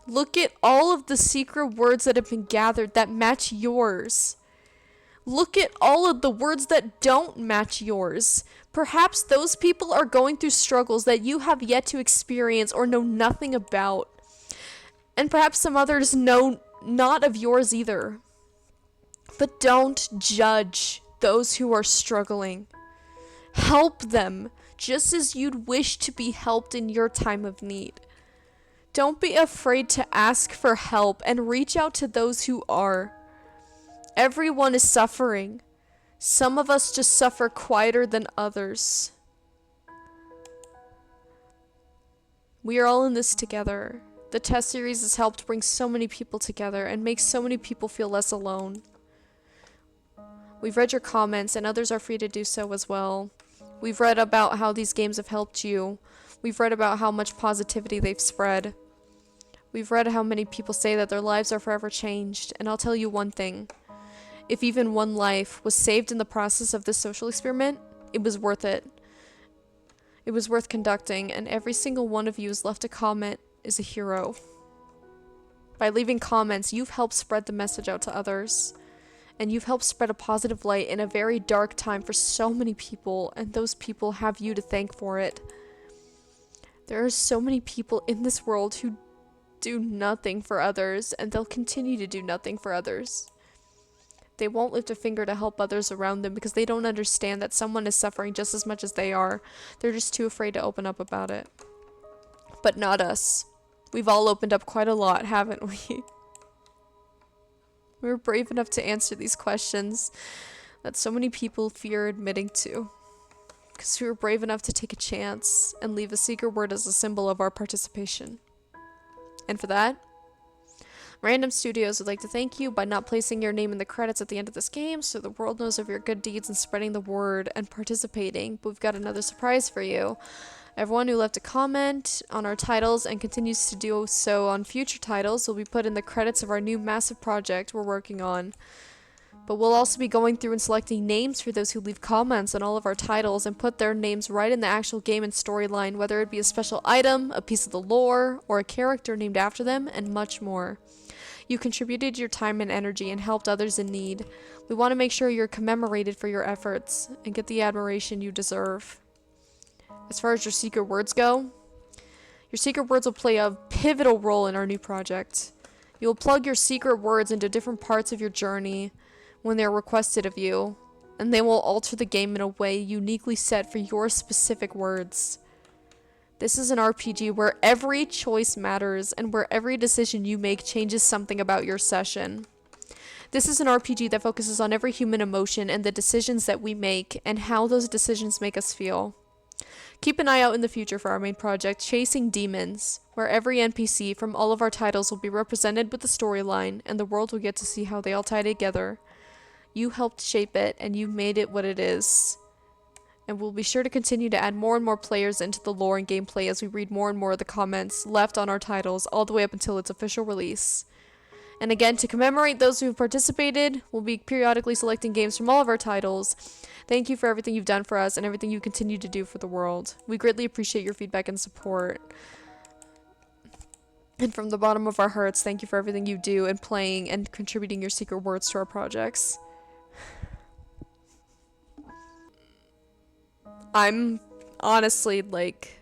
A: Look at all of the secret words that have been gathered that match yours. Look at all of the words that don't match yours. Perhaps those people are going through struggles that you have yet to experience or know nothing about. And perhaps some others know not of yours either. But don't judge those who are struggling. Help them just as you'd wish to be helped in your time of need. Don't be afraid to ask for help and reach out to those who are. Everyone is suffering. Some of us just suffer quieter than others. We are all in this together. The test series has helped bring so many people together and make so many people feel less alone. We've read your comments, and others are free to do so as well. We've read about how these games have helped you. We've read about how much positivity they've spread. We've read how many people say that their lives are forever changed, and I'll tell you one thing. If even one life was saved in the process of this social experiment, it was worth it. It was worth conducting, and every single one of you who's left a comment is a hero. By leaving comments, you've helped spread the message out to others. And you've helped spread a positive light in a very dark time for so many people, and those people have you to thank for it. There are so many people in this world who do nothing for others, and they'll continue to do nothing for others. They won't lift a finger to help others around them because they don't understand that someone is suffering just as much as they are. They're just too afraid to open up about it. But not us. We've all opened up quite a lot, haven't we? We were brave enough to answer these questions that so many people fear admitting to. Because we were brave enough to take a chance and leave a secret word as a symbol of our participation. And for that, Random Studios would like to thank you by not placing your name in the credits at the end of this game so the world knows of your good deeds and spreading the word and participating. But we've got another surprise for you. Everyone who left a comment on our titles and continues to do so on future titles will be put in the credits of our new massive project we're working on. But we'll also be going through and selecting names for those who leave comments on all of our titles and put their names right in the actual game and storyline, whether it be a special item, a piece of the lore, or a character named after them, and much more. You contributed your time and energy and helped others in need. We want to make sure you're commemorated for your efforts and get the admiration you deserve. As far as your secret words go, your secret words will play a pivotal role in our new project. You'll plug your secret words into different parts of your journey when they're requested of you, and they will alter the game in a way uniquely set for your specific words. This is an RPG where every choice matters and where every decision you make changes something about your session. This is an RPG that focuses on every human emotion and the decisions that we make and how those decisions make us feel. Keep an eye out in the future for our main project, Chasing Demons, where every NPC from all of our titles will be represented with a storyline, and the world will get to see how they all tie together. You helped shape it, and you made it what it is. And we'll be sure to continue to add more and more players into the lore and gameplay as we read more and more of the comments left on our titles, all the way up until its official release. And again, to commemorate those who have participated, we'll be periodically selecting games from all of our titles. Thank you for everything you've done for us and everything you continue to do for the world. We greatly appreciate your feedback and support. And from the bottom of our hearts, thank you for everything you do and playing and contributing your secret words to our projects. I'm honestly, like,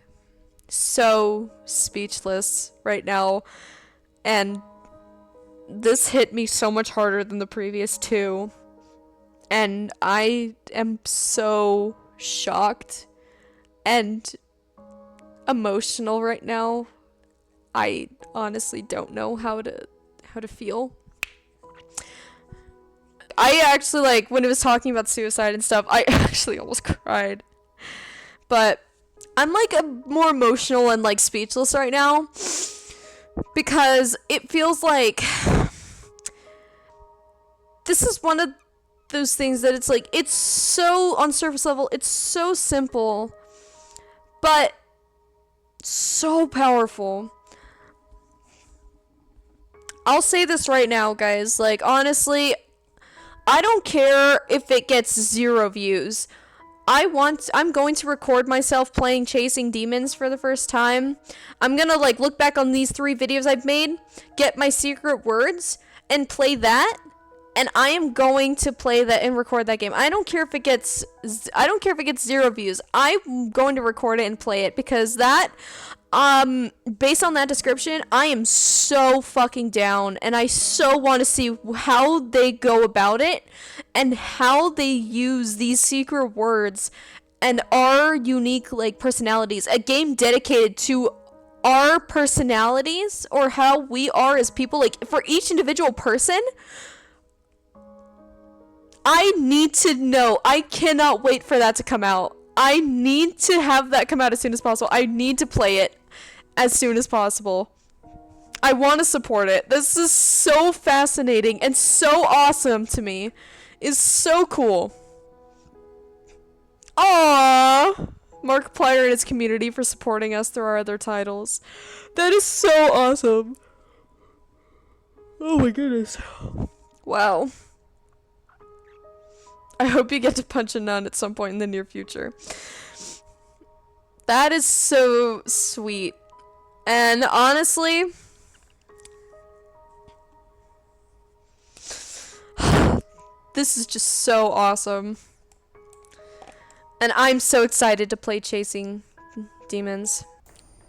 A: so speechless right now. And this hit me so much harder than the previous two. And I am so shocked and emotional right now. I honestly don't know how to feel. I actually, like, when it was talking about suicide and stuff, I actually almost cried. But I'm, like, more emotional and, like, speechless right now. Because it feels like this is one of those things that it's like, it's so, on surface level, it's so simple, but so powerful. I'll say this right now, guys, like, honestly, I don't care if it gets 0 views. I'm going to record myself playing Chasing Demons for the first time. I'm gonna, like, look back on these 3 videos I've made, get my secret words, and play that. And I am going to play that and record that game. I don't care if it gets 0 views. I'm going to record it and play it because that, based on that description, I am so fucking down, and I so want to see how they go about it and how they use these secret words and our unique, like, personalities. A game dedicated to our personalities or how we are as people, like, for each individual person. I need to know. I cannot wait for that to come out. I need to have that come out as soon as possible. I need to play it as soon as possible. I want to support it. This is so fascinating and so awesome to me. It's so cool. Aww. Markiplier and his community for supporting us through our other titles. That is so awesome. Oh my goodness. Wow. I hope you get to punch a nun at some point in the near future. That is so sweet. And honestly, this is just so awesome. And I'm so excited to play Chasing Demons.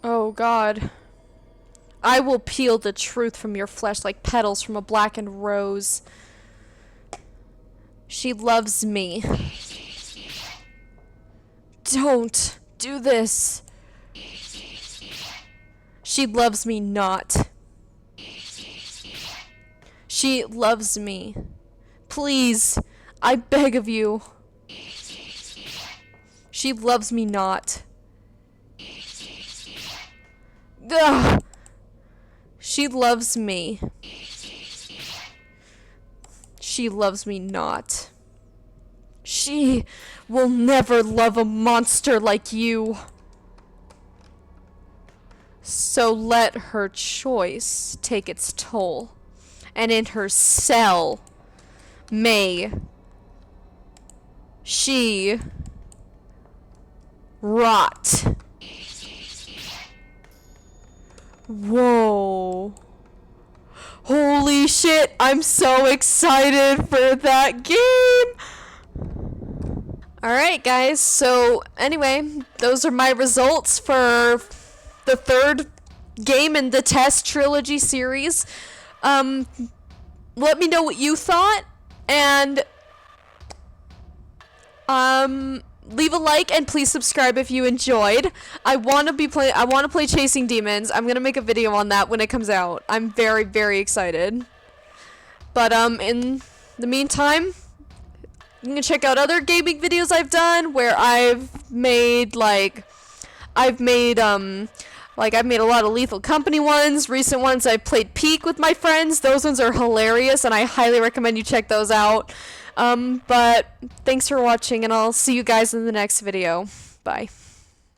A: Oh god. I will peel the truth from your flesh like petals from a blackened rose. She loves me. Don't do this. She loves me not. She loves me. Please, I beg of you. She loves me not. Ugh. She loves me. She loves me not. She will never love a monster like you. So let her choice take its toll, and in her cell may she rot. Whoa. Holy shit, I'm so excited for that game! Alright guys, so anyway, those are my results for the third game in the Test Trilogy series. Let me know what you thought, and leave a like and please subscribe if you enjoyed. I want to play Chasing Demons. I'm going to make a video on that when it comes out. I'm very, very excited. But in the meantime, you can check out other gaming videos I've done where I've made a lot of Lethal Company ones. Recent ones I played Peak with my friends. Those ones are hilarious and I highly recommend you check those out. But thanks for watching and I'll see you guys in the next video. Bye.